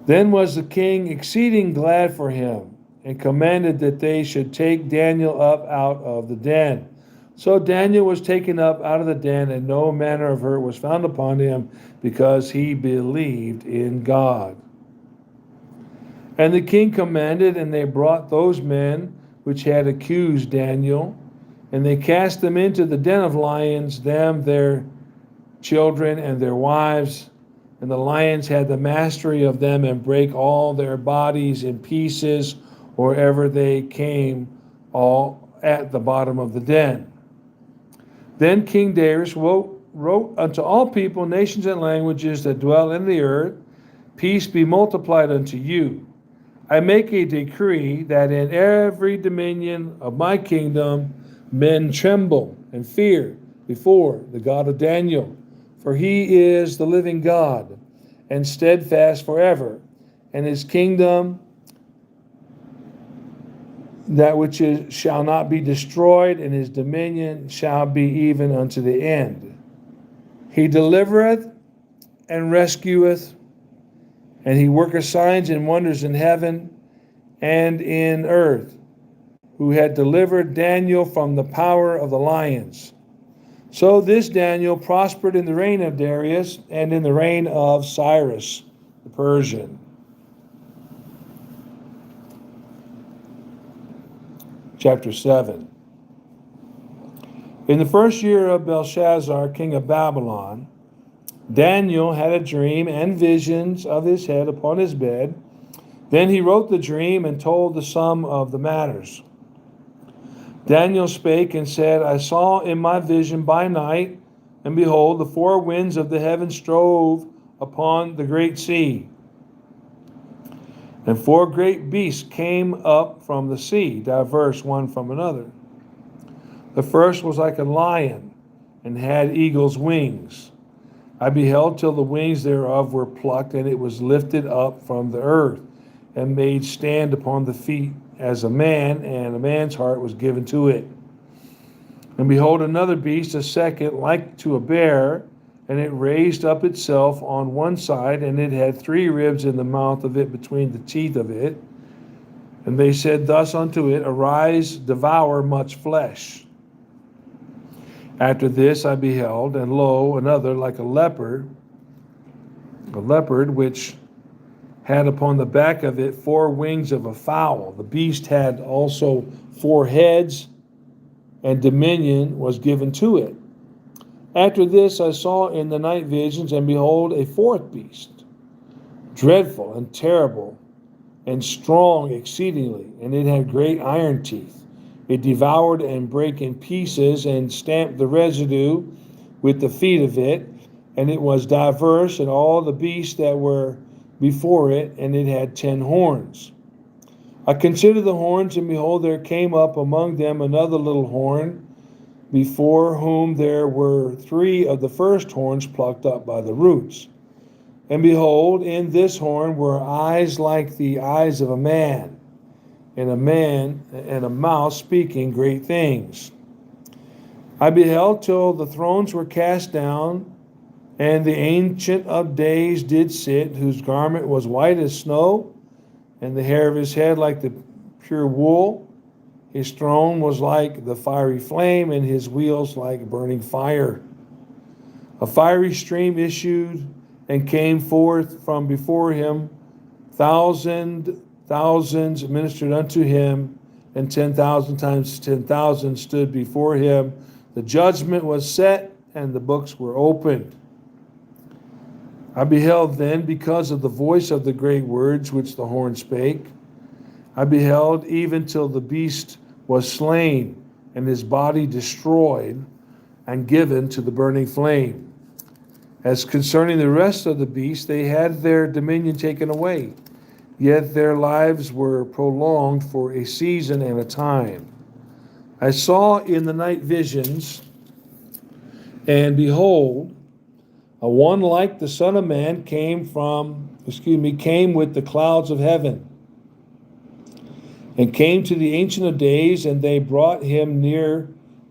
Then was the king exceeding glad for him, and commanded that they should take Daniel up out of the den. So Daniel was taken up out of the den, and no manner of hurt was found upon him, because he believed in God. And the king commanded, and they brought those men which had accused Daniel, and they cast them into the den of lions, them, their children, and their wives. And the lions had the mastery of them, and brake all their bodies in pieces, wherever they came, all at the bottom of the den. Then King Darius wrote unto all people, nations, and languages that dwell in the earth, peace be multiplied unto you. I make a decree that in every dominion of my kingdom men tremble and fear before the God of Daniel, for he is the living God, and steadfast forever, and his kingdom that which shall not be destroyed, and his dominion shall be even unto the end. He delivereth and rescueth, and he worketh signs and wonders in heaven and in earth, who had delivered Daniel from the power of the lions. So this Daniel prospered in the reign of Darius and in the reign of Cyrus the Persian. Chapter 7. In the first year of Belshazzar, king of Babylon, Daniel had a dream and visions of his head upon his bed. Then he wrote the dream and told the sum of the matters. Daniel spake and said, I saw in my vision by night, and behold, the four winds of the heaven strove upon the great sea. And four great beasts came up from the sea, diverse one from another. The first was like a lion, and had eagle's wings. I beheld till the wings thereof were plucked, and it was lifted up from the earth, and made stand upon the feet as a man, and a man's heart was given to it. And behold, another beast, a second, like to a bear, and it raised up itself on one side, and it had 3 ribs in the mouth of it between the teeth of it. And they said thus unto it, Arise, devour much flesh. After this I beheld, and lo, another like a leopard, which had upon the back of it 4 wings of a fowl. The beast had also 4 heads, and dominion was given to it. After this I saw in the night visions, and behold, a 4th beast, dreadful and terrible, and strong exceedingly, and it had great iron teeth. It devoured and brake in pieces, and stamped the residue with the feet of it, and it was diverse in all the beasts that were before it, and it had 10 horns. I considered the horns, and behold, there came up among them another little horn, before whom there were 3 of the first horns plucked up by the roots. And behold, in this horn were eyes like the eyes of a man, and a mouth speaking great things. I beheld till the thrones were cast down, and the Ancient of Days did sit, whose garment was white as snow, and the hair of his head like the pure wool. His throne was like the fiery flame, and his wheels like burning fire. A fiery stream issued and came forth from before him. Thousands ministered unto him, and 10,000 times 10,000 stood before him. The judgment was set, and the books were opened. I beheld then, because of the voice of the great words which the horn spake, I beheld even till the beast was slain, and his body destroyed, and given to the burning flame. As concerning the rest of the beasts, they had their dominion taken away, yet their lives were prolonged for a season and a time. I saw in the night visions, and behold, a one like the Son of Man came with the clouds of heaven, and came to the Ancient of Days, and they brought him near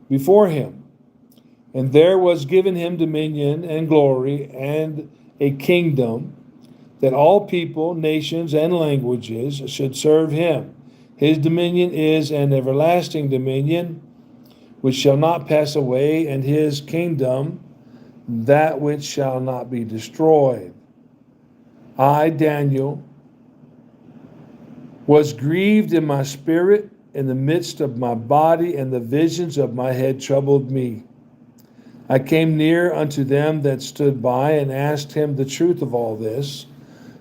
before him. And there was given him dominion and glory and a kingdom, that all people, nations, and languages should serve him. His dominion is an everlasting dominion, which shall not pass away, and his kingdom that which shall not be destroyed. I, Daniel, was grieved in my spirit in the midst of my body, and the visions of my head troubled me. I came near unto them that stood by, and asked him the truth of all this.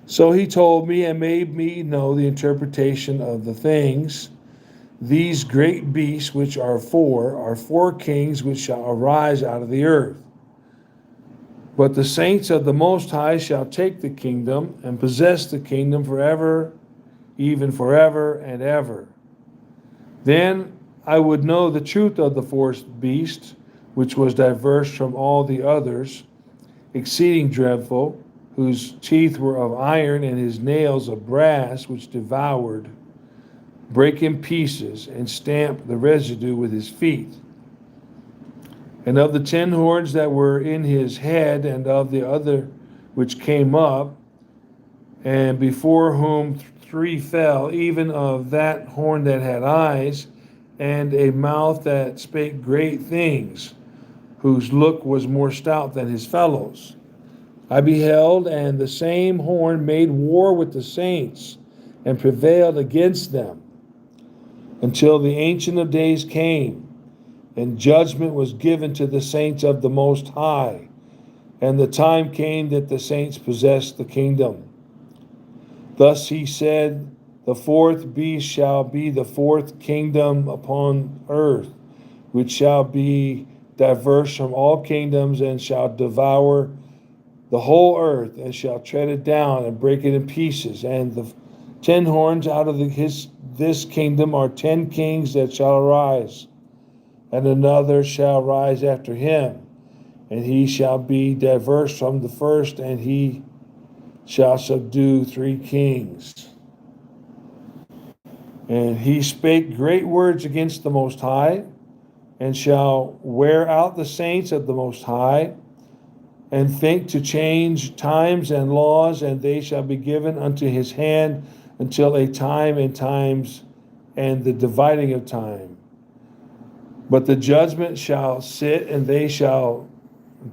So he told me, and made me know the interpretation of the things. These great beasts, which are 4 kings which shall arise out of the earth. But the saints of the Most High shall take the kingdom, and possess the kingdom forever, even forever and ever. Then I would know the truth of the 4th beast, which was diverse from all the others, exceeding dreadful, whose teeth were of iron, and his nails of brass, which devoured, brake in pieces, and stamped the residue with his feet. And of the 10 horns that were in his head, and of the other which came up, and before whom 3 fell, even of that horn that had eyes, and a mouth that spake great things, whose look was more stout than his fellows. I beheld, and the same horn made war with the saints, and prevailed against them, until the Ancient of Days came, and judgment was given to the saints of the Most High, and the time came that the saints possessed the kingdom. Thus he said, the fourth beast shall be the fourth kingdom upon earth, which shall be diverse from all kingdoms, and shall devour the whole earth, and shall tread it down and break it in pieces. And the 10 horns out of this kingdom are 10 kings that shall arise, and another shall rise after him, and he shall be diverse from the first, and he shall subdue 3 kings. And he spake great words against the Most High, and shall wear out the saints of the Most High, and think to change times and laws, and they shall be given unto his hand until a time and times and the dividing of time. But the judgment shall sit, and they shall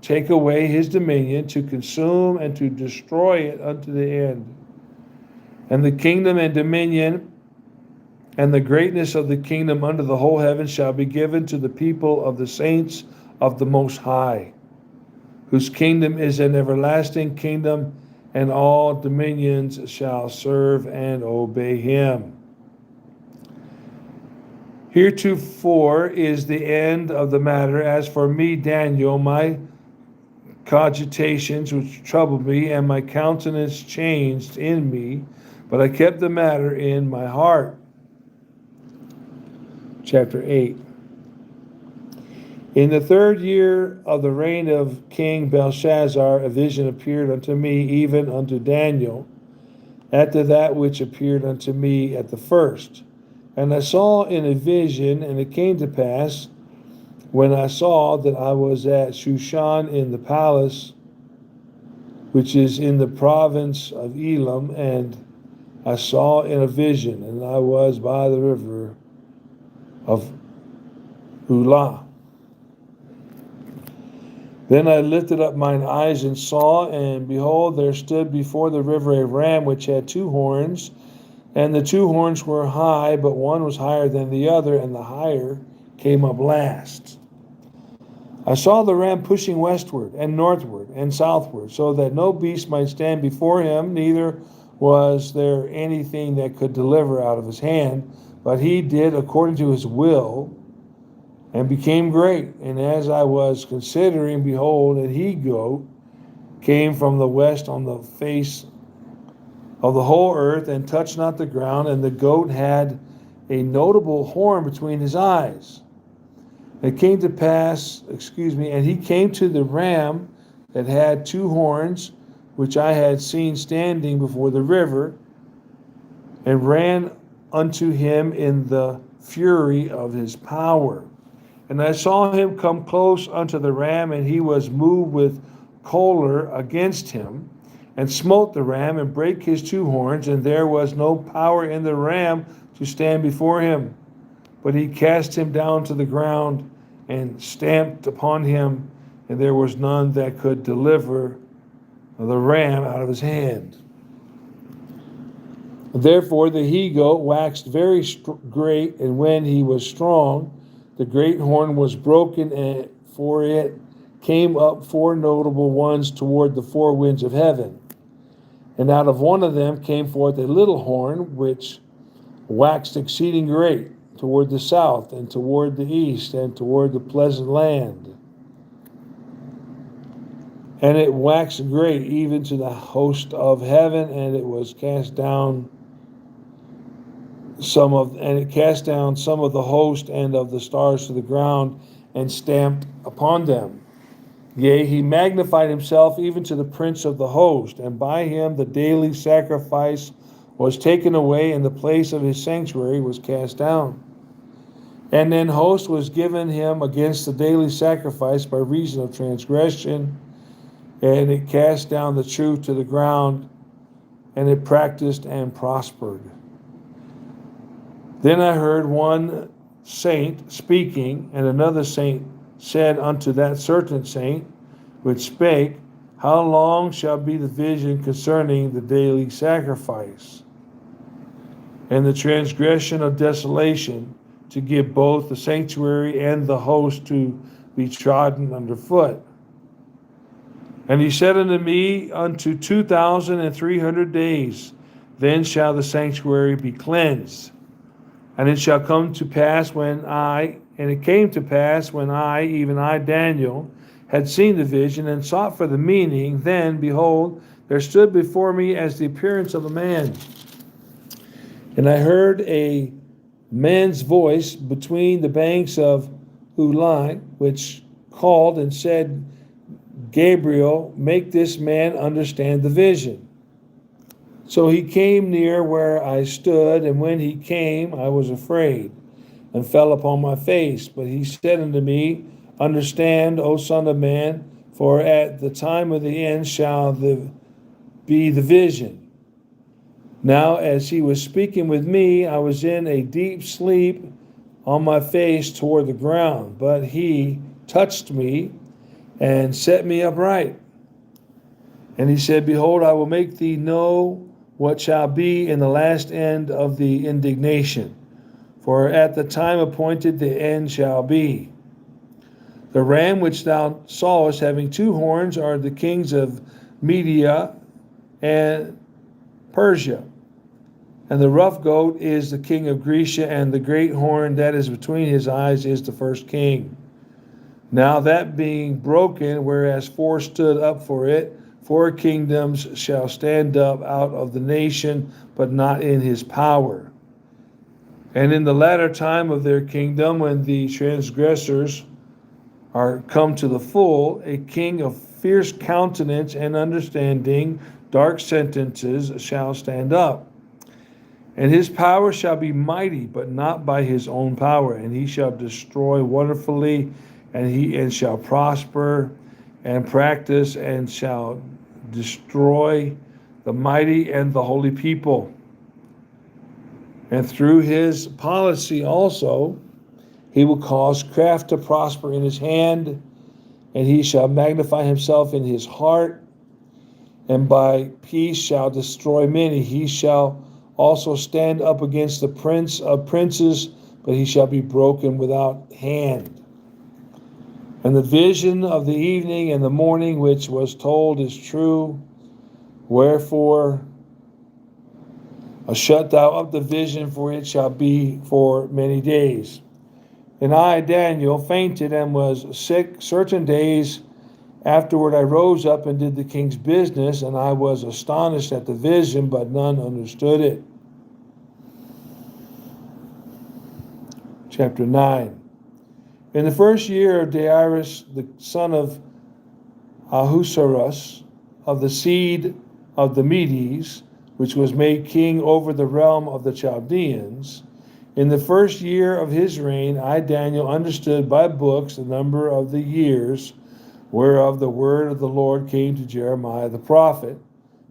take away his dominion, to consume and to destroy it unto the end. And the kingdom and dominion and the greatness of the kingdom under the whole heaven shall be given to the people of the saints of the Most High, whose kingdom is an everlasting kingdom, and all dominions shall serve and obey him. Heretofore is the end of the matter. As for me, Daniel, my cogitations which troubled me, and my countenance changed in me, but I kept the matter in my heart. Chapter 8. In the 3rd year of the reign of King Belshazzar, a vision appeared unto me, even unto Daniel, after that which appeared unto me at the first. And I saw in a vision, and it came to pass, when I saw that I was at Shushan in the palace, which is in the province of Elam, and I saw in a vision, and I was by the river of Ulah. Then I lifted up mine eyes and saw, and behold, there stood before the river a ram which had 2 horns, and the 2 horns were high, but one was higher than the other, and the higher came up last. I saw the ram pushing westward and northward and southward, so that no beast might stand before him, neither was there anything that could deliver out of his hand, but he did according to his will, and became great. And as I was considering, behold, a he-goat came from the west on the face of the whole earth, and touched not the ground, and the goat had a notable horn between his eyes. It came to pass, and he came to the ram that had 2 horns, which I had seen standing before the river, and ran unto him in the fury of his power. And I saw him come close unto the ram, and he was moved with choler against him, and smote the ram, and brake his 2 horns, and there was no power in the ram to stand before him. But he cast him down to the ground, and stamped upon him, and there was none that could deliver the ram out of his hand. Therefore the he-goat waxed very great, and when he was strong, the great horn was broken, and for it came up 4 notable ones toward the 4 winds of heaven. And out of one of them came forth a little horn, which waxed exceeding great, toward the south, and toward the east, and toward the pleasant land. And it waxed great even to the host of heaven, and it was cast down some of the host and of the stars to the ground, and stamped upon them. Yea, he magnified himself even to the prince of the host, and by him the daily sacrifice was taken away, and the place of his sanctuary was cast down. And then host was given him against the daily sacrifice by reason of transgression, and it cast down the truth to the ground, and it practiced and prospered. Then I heard one saint speaking, and another saint said unto that certain saint which spake, How long shall be the vision concerning the daily sacrifice, and the transgression of desolation, to give both the sanctuary and the host to be trodden underfoot? And he said unto me, Unto 2,300 days, then shall the sanctuary be cleansed. And it shall come to pass and it came to pass when I, even I, Daniel, had seen the vision and sought for the meaning, then, behold, there stood before me as the appearance of a man. And I heard a man's voice between the banks of Ulai, which called and said, Gabriel, make this man understand the vision. So he came near where I stood, and when he came, I was afraid, and fell upon my face. But he said unto me, Understand, O Son of Man, for at the time of the end shall be the vision. Now, as he was speaking with me, I was in a deep sleep on my face toward the ground. But he touched me and set me upright. And he said, Behold, I will make thee know what shall be in the last end of the indignation. For at the time appointed the end shall be. The ram which thou sawest having two horns are the kings of Media and Persia. And the rough goat is the king of Grecia, and the great horn that is between his eyes is the first king. Now that being broken, whereas four stood up for it, 4 kingdoms shall stand up out of the nation, but not in his power. And in the latter time of their kingdom, when the transgressors are come to the full, a king of fierce countenance and understanding, dark sentences, shall stand up. And his power shall be mighty, but not by his own power. And he shall destroy wonderfully, and shall prosper and practice, and shall destroy the mighty and the holy people. And through his policy also, he will cause craft to prosper in his hand, and he shall magnify himself in his heart, and by peace shall destroy many. He shall also stand up against the prince of princes, but he shall be broken without hand. And the vision of the evening and the morning which was told is true. Wherefore, shut thou up the vision, for it shall be for many days. And I, Daniel, fainted and was sick certain days. Afterward I rose up and did the king's business, and I was astonished at the vision, but none understood it. Chapter 9. In the first year of Darius, the son of Ahasuerus, of the seed of the Medes, which was made king over the realm of the Chaldeans, in the first year of his reign, I, Daniel, understood by books the number of the years whereof the word of the Lord came to Jeremiah the prophet,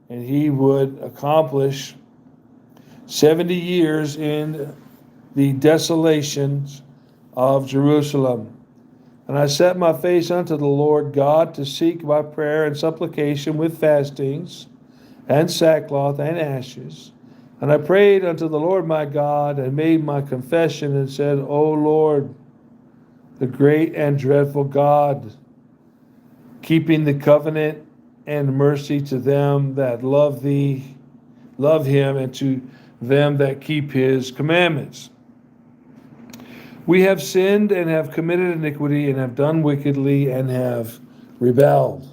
and he would accomplish 70 years in the desolations of Jerusalem. And I set my face unto the Lord God to seek by prayer and supplication with fastings and sackcloth and ashes. And I prayed unto the Lord my God, and made my confession, and said, O Lord, the great and dreadful God, keeping the covenant and mercy to them that love thee, love him, and to them that keep his commandments. We have sinned and have committed iniquity, and have done wickedly, and have rebelled,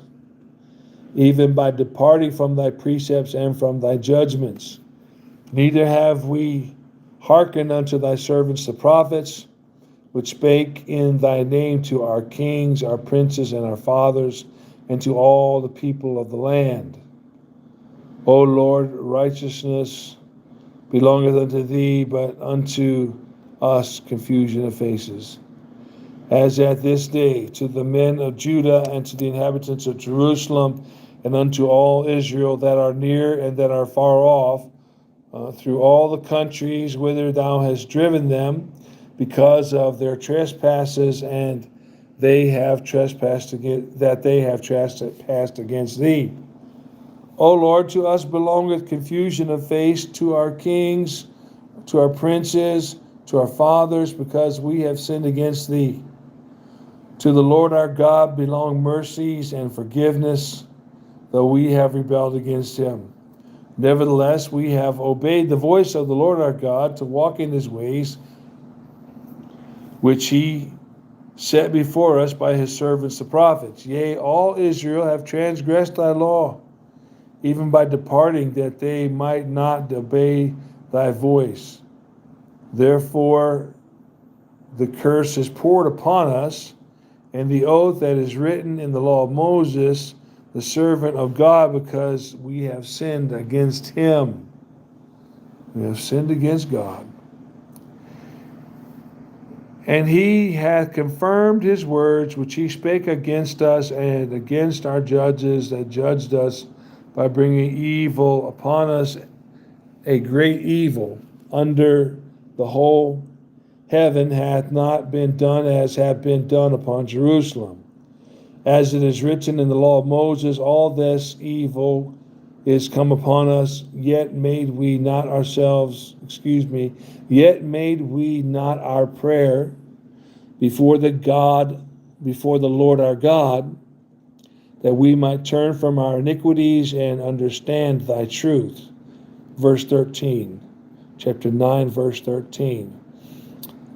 even by departing from thy precepts and from thy judgments. Neither have we hearkened unto thy servants the prophets, which spake in thy name to our kings, our princes, and our fathers, and to all the people of the land. O Lord, righteousness belongeth unto thee, but unto us confusion of faces. As at this day, to the men of Judah and to the inhabitants of Jerusalem, and unto all Israel that are near and that are far off, through all the countries whither thou hast driven them, because of their trespasses, and they have trespassed against thee. O Lord, to us belongeth confusion of face, to our kings, to our princes, to our fathers, because we have sinned against thee. To the Lord our God belong mercies and forgiveness, though we have rebelled against him. Nevertheless, we have obeyed the voice of the Lord our God to walk in his ways, which he set before us by his servants the prophets. Yea, all Israel have transgressed thy law, even by departing, that they might not obey thy voice. Therefore the curse is poured upon us, and the oath that is written in the law of Moses, the servant of God, because we have sinned against him. We have sinned against God. And he hath confirmed his words which he spake against us and against our judges that judged us, by bringing evil upon us, a great evil under the whole heaven hath not been done as have been done upon Jerusalem. As it is written in the law of Moses, all this evil is come upon us, yet made we not our prayer before the Lord our God, that we might turn from our iniquities and understand thy truth. Verse 13, chapter 9, verse 13.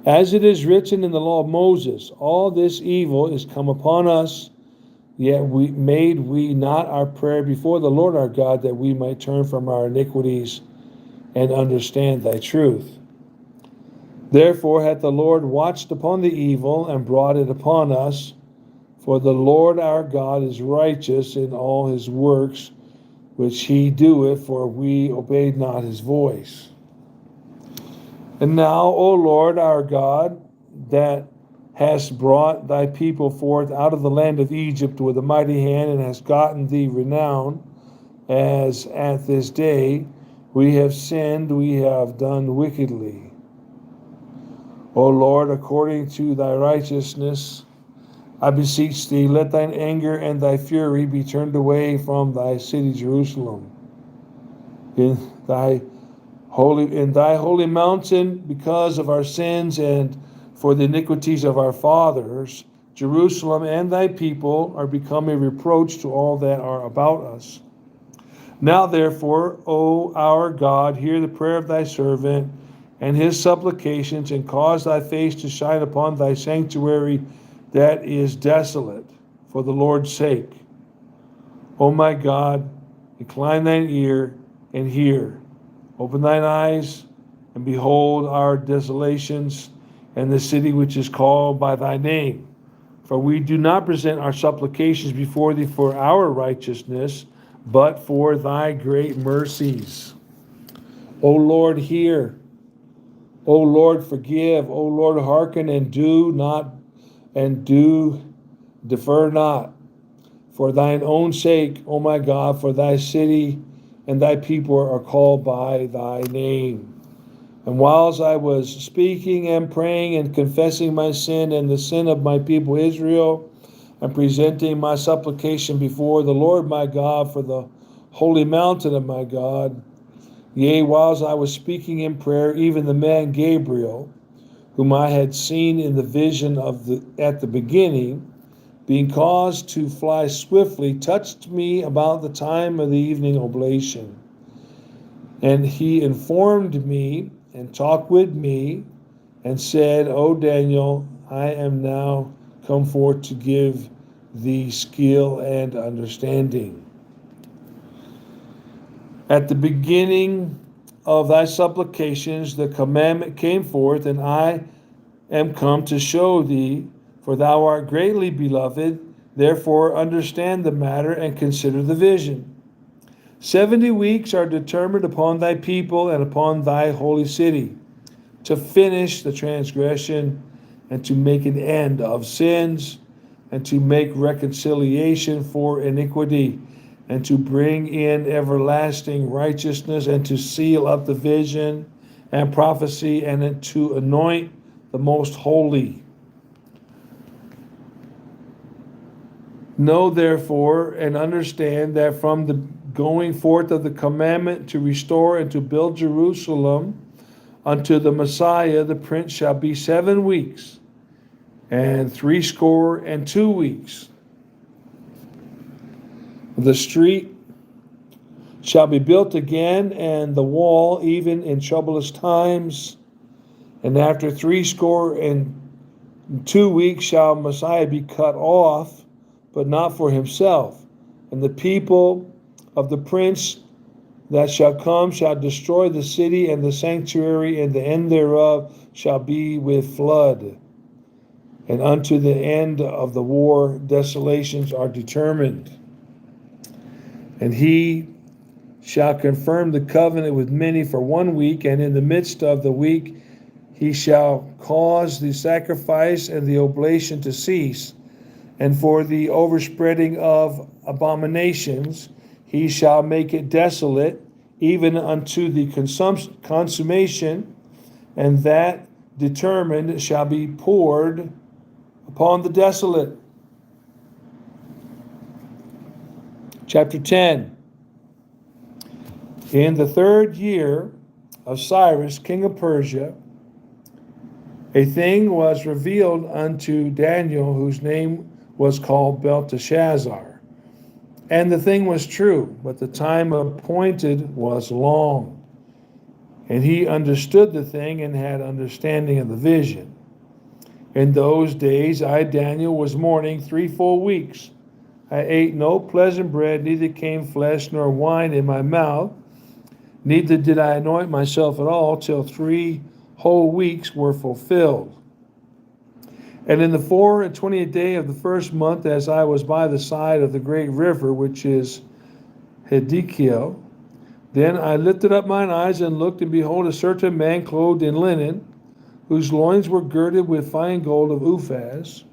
As it is written in the law of Moses, all this evil is come upon us, yet made we not our prayer before the Lord our God, that we might turn from our iniquities and understand thy truth. Therefore hath the Lord watched upon the evil and brought it upon us. For the Lord our God is righteous in all his works which he doeth, for we obeyed not his voice. And now, O Lord our God, that hast brought thy people forth out of the land of Egypt with a mighty hand, and hast gotten thee renown, as at this day we have sinned, we have done wickedly. O Lord, according to thy righteousness, I beseech thee, let thine anger and thy fury be turned away from thy city Jerusalem. In thy holy mountain, because of our sins and for the iniquities of our fathers, Jerusalem and thy people are become a reproach to all that are about us. Now therefore, O our God, hear the prayer of thy servant and his supplications, and cause thy face to shine upon thy sanctuary that is desolate, for the Lord's sake. O my God, incline thine ear and hear. Open thine eyes and behold our desolations and the city which is called by thy name. For we do not present our supplications before thee for our righteousness, but for thy great mercies. O Lord, hear. O Lord, forgive. O Lord, hearken and defer not. For thine own sake, O my God, for thy city and thy people are called by thy name. And whilst I was speaking and praying and confessing my sin and the sin of my people Israel, and presenting my supplication before the Lord my God for the holy mountain of my God, yea, whilst I was speaking in prayer, even the man Gabriel, whom I had seen in the vision at the beginning, being caused to fly swiftly, touched me about the time of the evening oblation. And he informed me and talked with me and said, O Daniel, I am now come forth to give thee skill and understanding. At the beginning of thy supplications, the commandment came forth, and I am come to show thee, for thou art greatly beloved. Therefore understand the matter and consider the vision. 70 weeks are determined upon thy people and upon thy holy city, to finish the transgression and to make an end of sins, and to make reconciliation for iniquity, and to bring in everlasting righteousness, and to seal up the vision and prophecy, and to anoint the most holy. Know therefore and understand that from the going forth of the commandment to restore and to build Jerusalem unto the Messiah, the Prince, shall be 7 weeks, and 62 weeks. The street shall be built again, and the wall even in troublous times. And after 62 weeks shall Messiah be cut off, but not for himself. And the people of the prince that shall come shall destroy the city and the sanctuary, and the end thereof shall be with flood. And unto the end of the war desolations are determined. And he shall confirm the covenant with many for 1 week, and in the midst of the week he shall cause the sacrifice and the oblation to cease. And for the overspreading of abominations, he shall make it desolate, even unto the consummation, and that determined shall be poured upon the desolate. Chapter 10. In the 3rd year of Cyrus, king of Persia, a thing was revealed unto Daniel, whose name was called Belteshazzar. And the thing was true, but the time appointed was long. And he understood the thing and had understanding of the vision. In those days I, Daniel, was mourning 3 full weeks. I ate no pleasant bread, neither came flesh nor wine in my mouth, neither did I anoint myself at all, till 3 whole weeks were fulfilled. And in the 24th day of the 1st month, as I was by the side of the great river, which is Hiddekel, then I lifted up mine eyes and looked, and behold, a certain man clothed in linen, whose loins were girded with fine gold of Uphaz.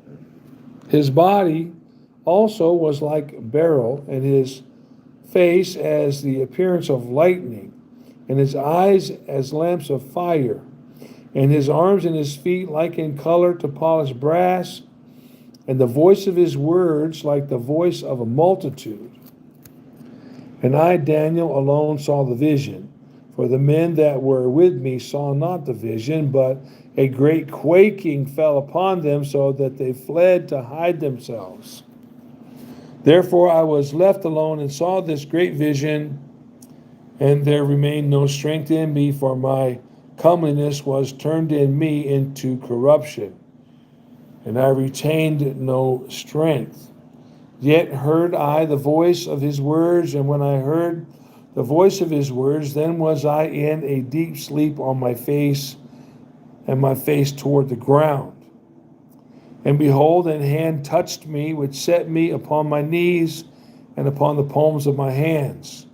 His body also was like beryl, and his face as the appearance of lightning, and his eyes as lamps of fire, and his arms and his feet like in color to polished brass, and the voice of his words like the voice of a multitude. And I, Daniel, alone saw the vision, for the men that were with me saw not the vision, but a great quaking fell upon them, so that they fled to hide themselves. Therefore I was left alone and saw this great vision, and there remained no strength in me, for my comeliness was turned in me into corruption, and I retained no strength. Yet heard I the voice of his words, and when I heard the voice of his words, then was I in a deep sleep on my face, and my face toward the ground. And behold, an hand touched me, which set me upon my knees and upon the palms of my hands.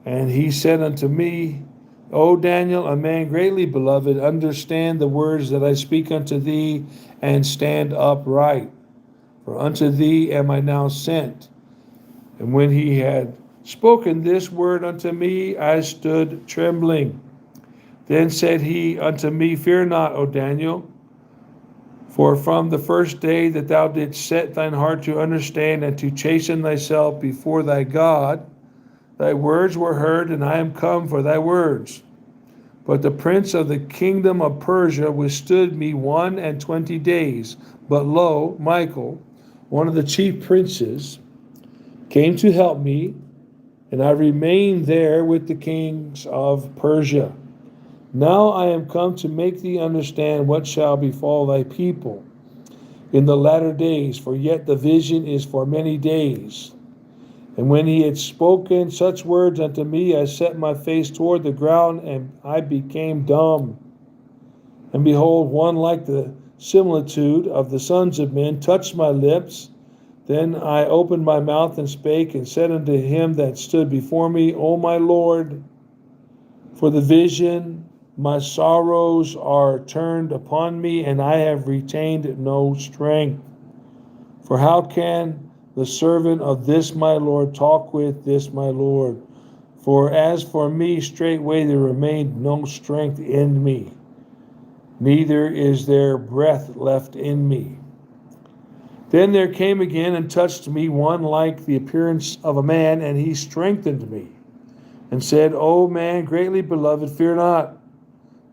And he said unto me, O Daniel, a man greatly beloved, understand the words that I speak unto thee, and stand upright. For unto thee am I now sent. And when he had spoken this word unto me, I stood trembling. Then said he unto me, Fear not, O Daniel, for from the first day that thou didst set thine heart to understand and to chasten thyself before thy God, thy words were heard, and I am come for thy words. But the prince of the kingdom of Persia withstood me 21 days. But lo, Michael, one of the chief princes, came to help me, and I remained there with the kings of Persia. Now I am come to make thee understand what shall befall thy people in the latter days, for yet the vision is for many days. And when he had spoken such words unto me, I set my face toward the ground, and I became dumb. And behold, one like the similitude of the sons of men touched my lips. Then I opened my mouth and spake, and said unto him that stood before me, O my Lord, for the vision my sorrows are turned upon me, and I have retained no strength. For how can the servant of this my Lord talk with this my Lord? For as for me, straightway there remained no strength in me. neither is there breath left in me. Then there came again and touched me one like the appearance of a man, and he strengthened me, and said, O man, greatly beloved, fear not.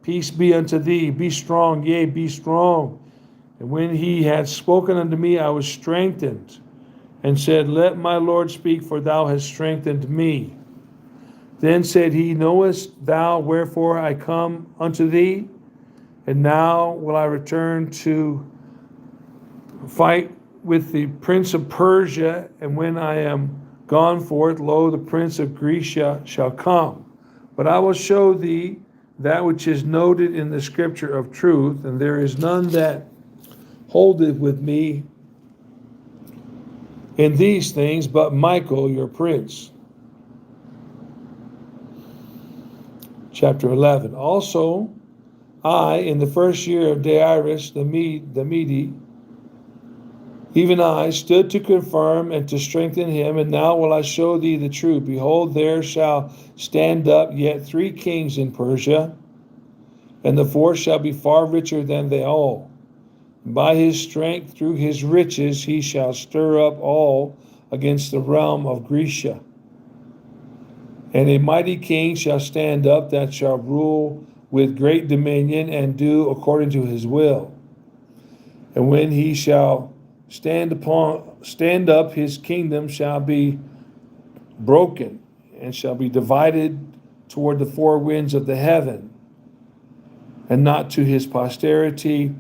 Peace be unto thee. Be strong, yea, be strong. And when he had spoken unto me, I was strengthened, and said, Let my Lord speak, for thou hast strengthened me. Then said he, Knowest thou wherefore I come unto thee? And now will I return to fight with the prince of Persia, and when I am gone forth, lo, the prince of Grecia shall come. But I will show thee that which is noted in the scripture of truth, and there is none that holdeth with me in these things but Michael your prince. Chapter 11. Also I, in the first year of Darius the Mede, even I stood to confirm and to strengthen him, and now will I show thee the truth. Behold, there shall stand up yet 3 kings in Persia, and the fourth shall be far richer than they all. By his strength, through his riches, he shall stir up all against the realm of Grecia. And a mighty king shall stand up that shall rule with great dominion and do according to his will. And when he shall stand up, his kingdom shall be broken and shall be divided toward the 4 winds of the heaven, and not to his posterity,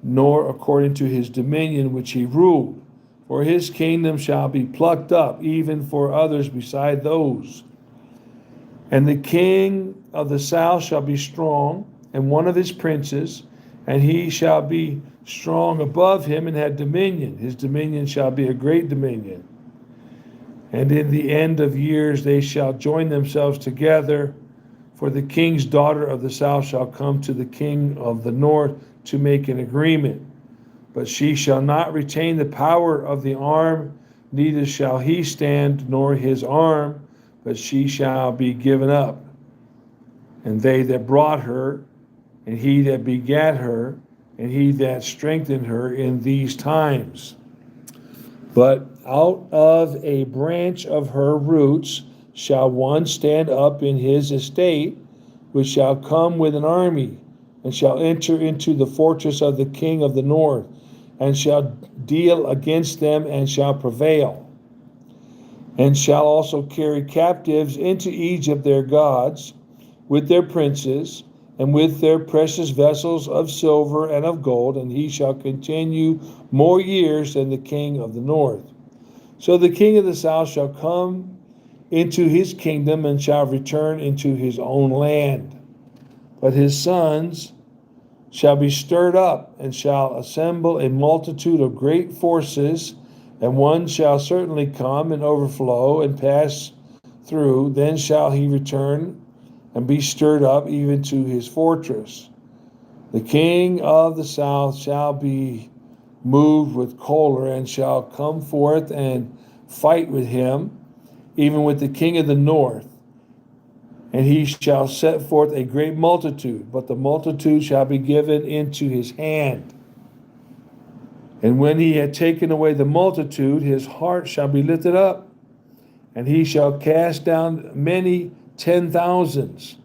nor according to his dominion which he ruled. For his kingdom shall be plucked up, even for others beside those. And the king of the south shall be strong, and one of his princes, and he shall be strong above him and have dominion. His dominion shall be a great dominion. And in the end of years they shall join themselves together, for the king's daughter of the south shall come to the king of the north to make an agreement. But she shall not retain the power of the arm, neither shall he stand, nor his arm, but she shall be given up. And they that brought her, and he that begat her, and he that strengthened her in these times. But out of a branch of her roots shall one stand up in his estate, which shall come with an army, and shall enter into the fortress of the king of the north, and shall deal against them, and shall prevail, and shall also carry captives into Egypt their gods, with their princes, and with their precious vessels of silver and of gold, and he shall continue more years than the king of the north. So the king of the south shall come into his kingdom, and shall return into his own land. But his sons shall be stirred up, and shall assemble a multitude of great forces, and one shall certainly come and overflow and pass through. Then shall he return and be stirred up even to his fortress. The king of the south shall be moved with choler, and shall come forth and fight with him, even with the king of the north. And he shall set forth a great multitude, but the multitude shall be given into his hand. And when he had taken away the multitude, his heart shall be lifted up, and he shall cast down many 10,000s,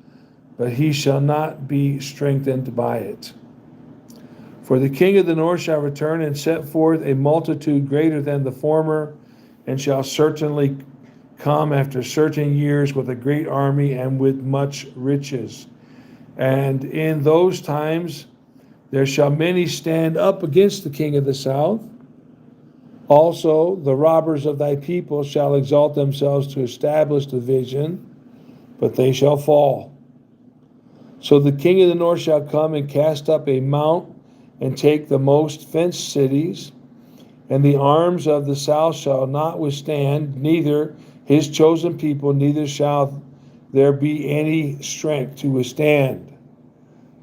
but he shall not be strengthened by it. For the king of the north shall return and set forth a multitude greater than the former, and shall certainly come after certain years with a great army and with much riches. And in those times there shall many stand up against the king of the south. Also the robbers of thy people shall exalt themselves to establish the vision, but they shall fall. So the king of the north shall come and cast up a mount and take the most fenced cities, and the arms of the south shall not withstand, neither his chosen people, neither shall there be any strength to withstand.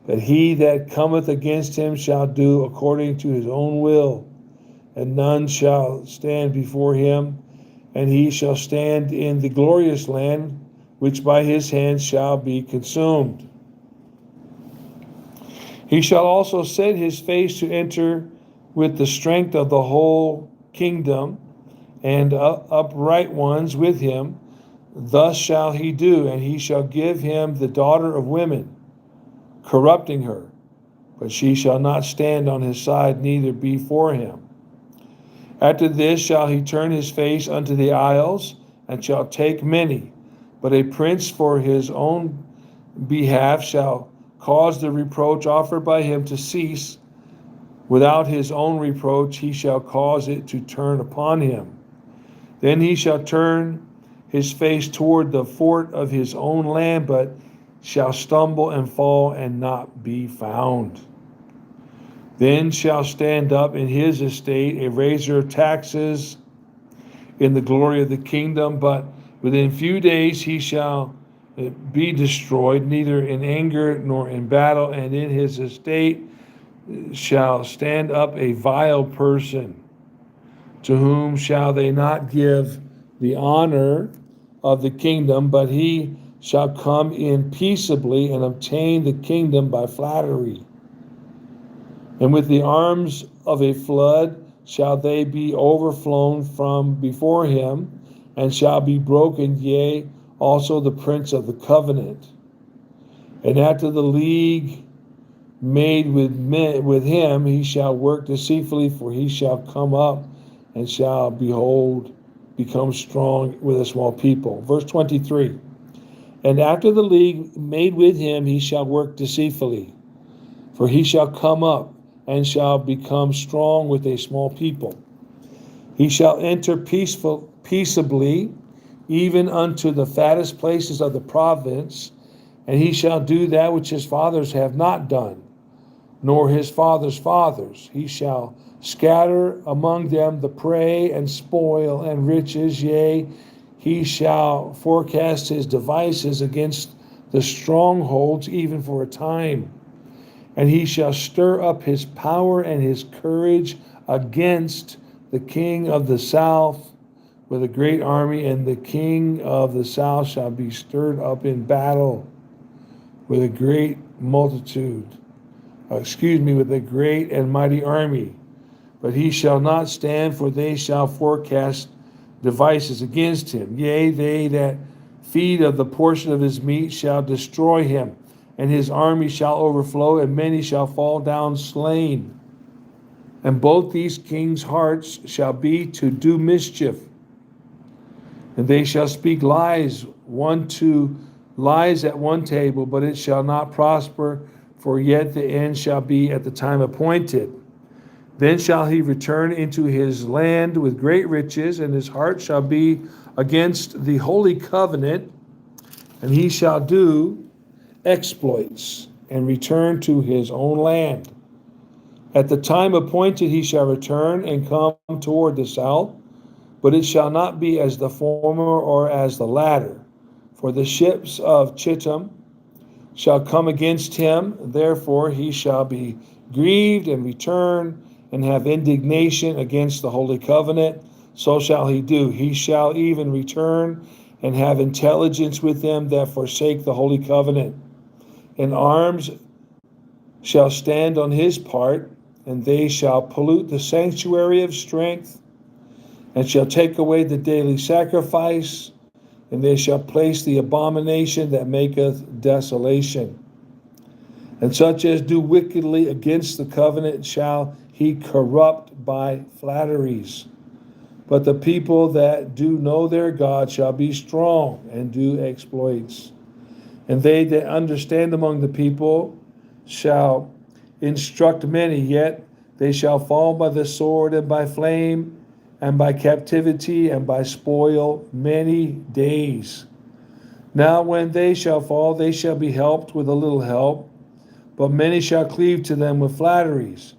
But he that cometh against him shall do according to his own will, and none shall stand before him, and he shall stand in the glorious land, which by his hand shall be consumed. He shall also set his face to enter with the strength of the whole kingdom, and upright ones with him. Thus shall he do, and he shall give him the daughter of women, corrupting her. But she shall not stand on his side, neither be for him. After this shall he turn his face unto the isles, and shall take many. But a prince for his own behalf shall cause the reproach offered by him to cease. Without his own reproach he shall cause it to turn upon him. Then he shall turn his face toward the fort of his own land, but shall stumble and fall and not be found. Then shall stand up in his estate a raiser of taxes in the glory of the kingdom, but within few days he shall be destroyed, neither in anger nor in battle, and in his estate shall stand up a vile person, to whom shall they not give the honor of the kingdom, but he shall come in peaceably and obtain the kingdom by flattery. And with the arms of a flood shall they be overflown from before him, and shall be broken, yea, also the prince of the covenant. And after the league made with him, he shall work deceitfully, for he shall come up and shall, behold, become strong with a small people. Verse 23. And after the league made with him, he shall work deceitfully, for he shall come up and shall become strong with a small people. He shall enter peaceably, even unto the fattest places of the province, and he shall do that which his fathers have not done, nor his fathers' fathers. He shall scatter among them the prey and spoil and riches, yea, he shall forecast his devices against the strongholds even for a time. And he shall stir up his power and his courage against the king of the south with a great army, and the king of the south shall be stirred up in battle with a great multitude, with a great and mighty army. But he shall not stand, for they shall forecast devices against him. Yea, they that feed of the portion of his meat shall destroy him, and his army shall overflow, and many shall fall down slain. And both these kings' hearts shall be to do mischief, and they shall speak lies, one to lies at one table, but it shall not prosper, for yet the end shall be at the time appointed. Then shall he return into his land with great riches, and his heart shall be against the holy covenant, and he shall do exploits and return to his own land. At the time appointed he shall return and come toward the south, but it shall not be as the former or as the latter. For the ships of Chittim shall come against him, therefore he shall be grieved and return and have indignation against the holy covenant. So shall he do. He shall even return and have intelligence with them that forsake the holy covenant. And arms shall stand on his part, and they shall pollute the sanctuary of strength, and shall take away the daily sacrifice, and they shall place the abomination that maketh desolation. And such as do wickedly against the covenant shall he corrupt by flatteries. But the people that do know their God shall be strong and do exploits. And they that understand among the people shall instruct many, yet they shall fall by the sword and by flame and by captivity and by spoil many days. Now when they shall fall, they shall be helped with a little help, but many shall cleave to them with flatteries.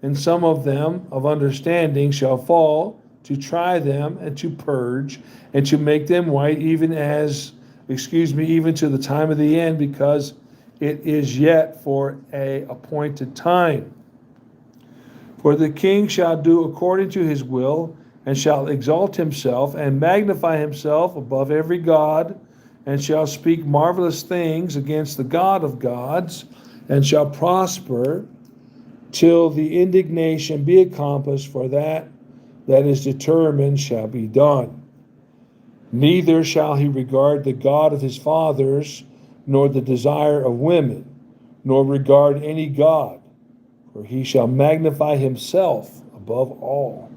And some of them of understanding shall fall, to try them and to purge and to make them white, even to the time of the end, because it is yet for a appointed time. For the king shall do according to his will, and shall exalt himself and magnify himself above every god, and shall speak marvelous things against the God of gods, and shall prosper till the indignation be accomplished, for that is determined shall be done. Neither shall he regard the God of his fathers, nor the desire of women, nor regard any God, for he shall magnify himself above all.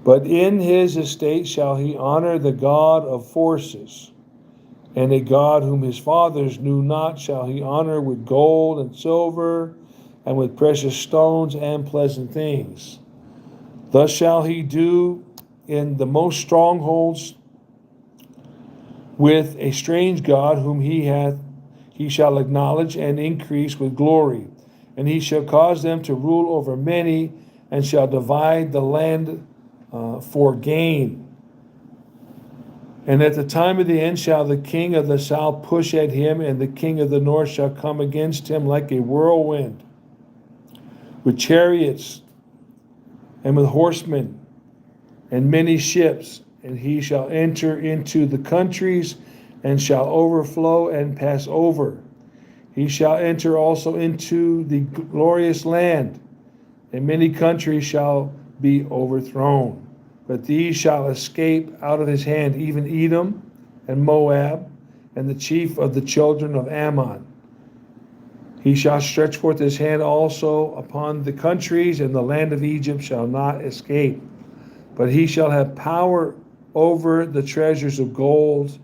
But in his estate shall he honor the God of forces, and a God whom his fathers knew not shall he honor with gold and silver, and with precious stones and pleasant things. Thus shall he do in the most strongholds with a strange God whom he shall acknowledge and increase with glory. And he shall cause them to rule over many, and shall divide the land for gain. And at the time of the end shall the king of the south push at him, and the king of the north shall come against him like a whirlwind, with chariots and with horsemen and many ships. And he shall enter into the countries, and shall overflow and pass over. He shall enter also into the glorious land, and many countries shall be overthrown. But these shall escape out of his hand, even Edom and Moab, and the chief of the children of Ammon. He shall stretch forth his hand also upon the countries, and the land of Egypt shall not escape. But he shall have power over the treasures of gold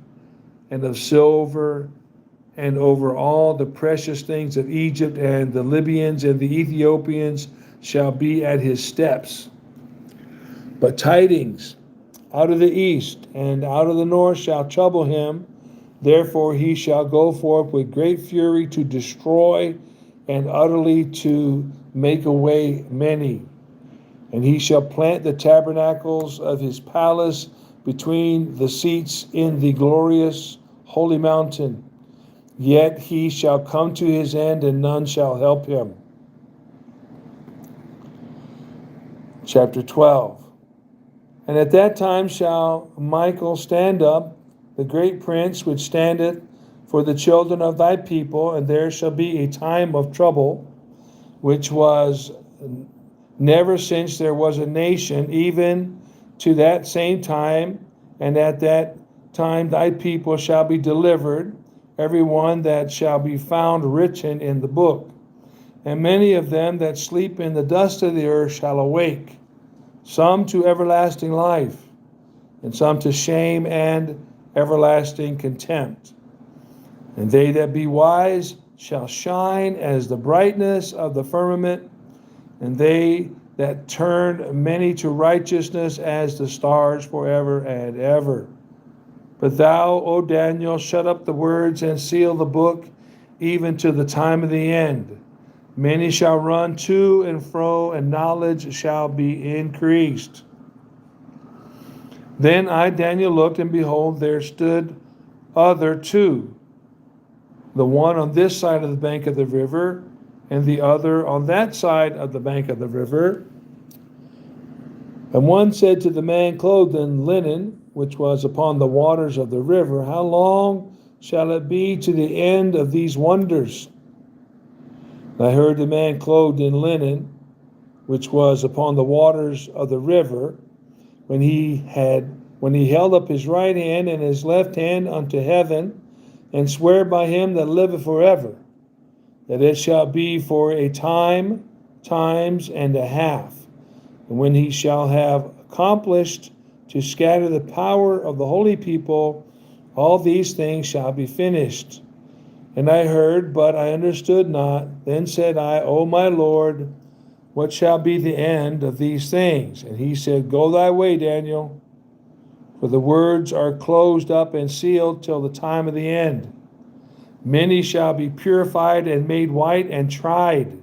and of silver, and over all the precious things of Egypt, and the Libyans and the Ethiopians shall be at his steps. But tidings out of the east and out of the north shall trouble him. Therefore he shall go forth with great fury to destroy, and utterly to make away many. And he shall plant the tabernacles of his palace between the seats in the glorious holy mountain. Yet he shall come to his end, and none shall help him. Chapter 12. And at that time shall Michael stand up, the great prince which standeth for the children of thy people, and there shall be a time of trouble, which was never since there was a nation, even to that same time. And at that time thy people shall be delivered, every one that shall be found written in the book. And many of them that sleep in the dust of the earth shall awake, some to everlasting life, and some to shame and everlasting contempt. And they that be wise shall shine as the brightness of the firmament, and they that turn many to righteousness as the stars forever and ever. But thou, O Daniel, shut up the words and seal the book, even to the time of the end. Many shall run to and fro, and knowledge shall be increased. Then I, Daniel, looked, and behold, there stood other two, the one on this side of the bank of the river, and the other on that side of the bank of the river. And one said to the man clothed in linen, which was upon the waters of the river, How long shall it be to the end of these wonders? And I heard the man clothed in linen, which was upon the waters of the river, when he held up his right hand and his left hand unto heaven, and swear by him that liveth forever, that it shall be for a time, times and a half. And when he shall have accomplished to scatter the power of the holy people, all these things shall be finished. And I heard, but I understood not. Then said I, O my Lord, what shall be the end of these things? And he said, Go thy way, Daniel, for the words are closed up and sealed till the time of the end. Many shall be purified and made white and tried,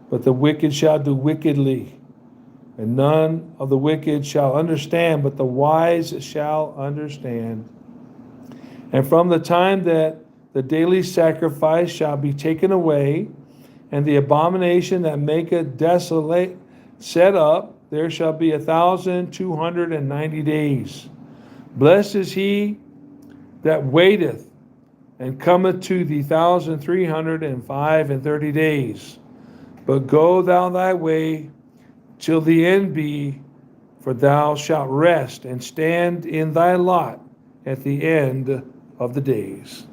but the wicked shall do wickedly. And none of the wicked shall understand, but the wise shall understand. And from the time that the daily sacrifice shall be taken away, and the abomination that maketh desolate set up, there shall be 1,290 days. Blessed is he that waiteth, and cometh to thee 1,305 days. But go thou thy way till the end be, for thou shalt rest and stand in thy lot at the end of the days.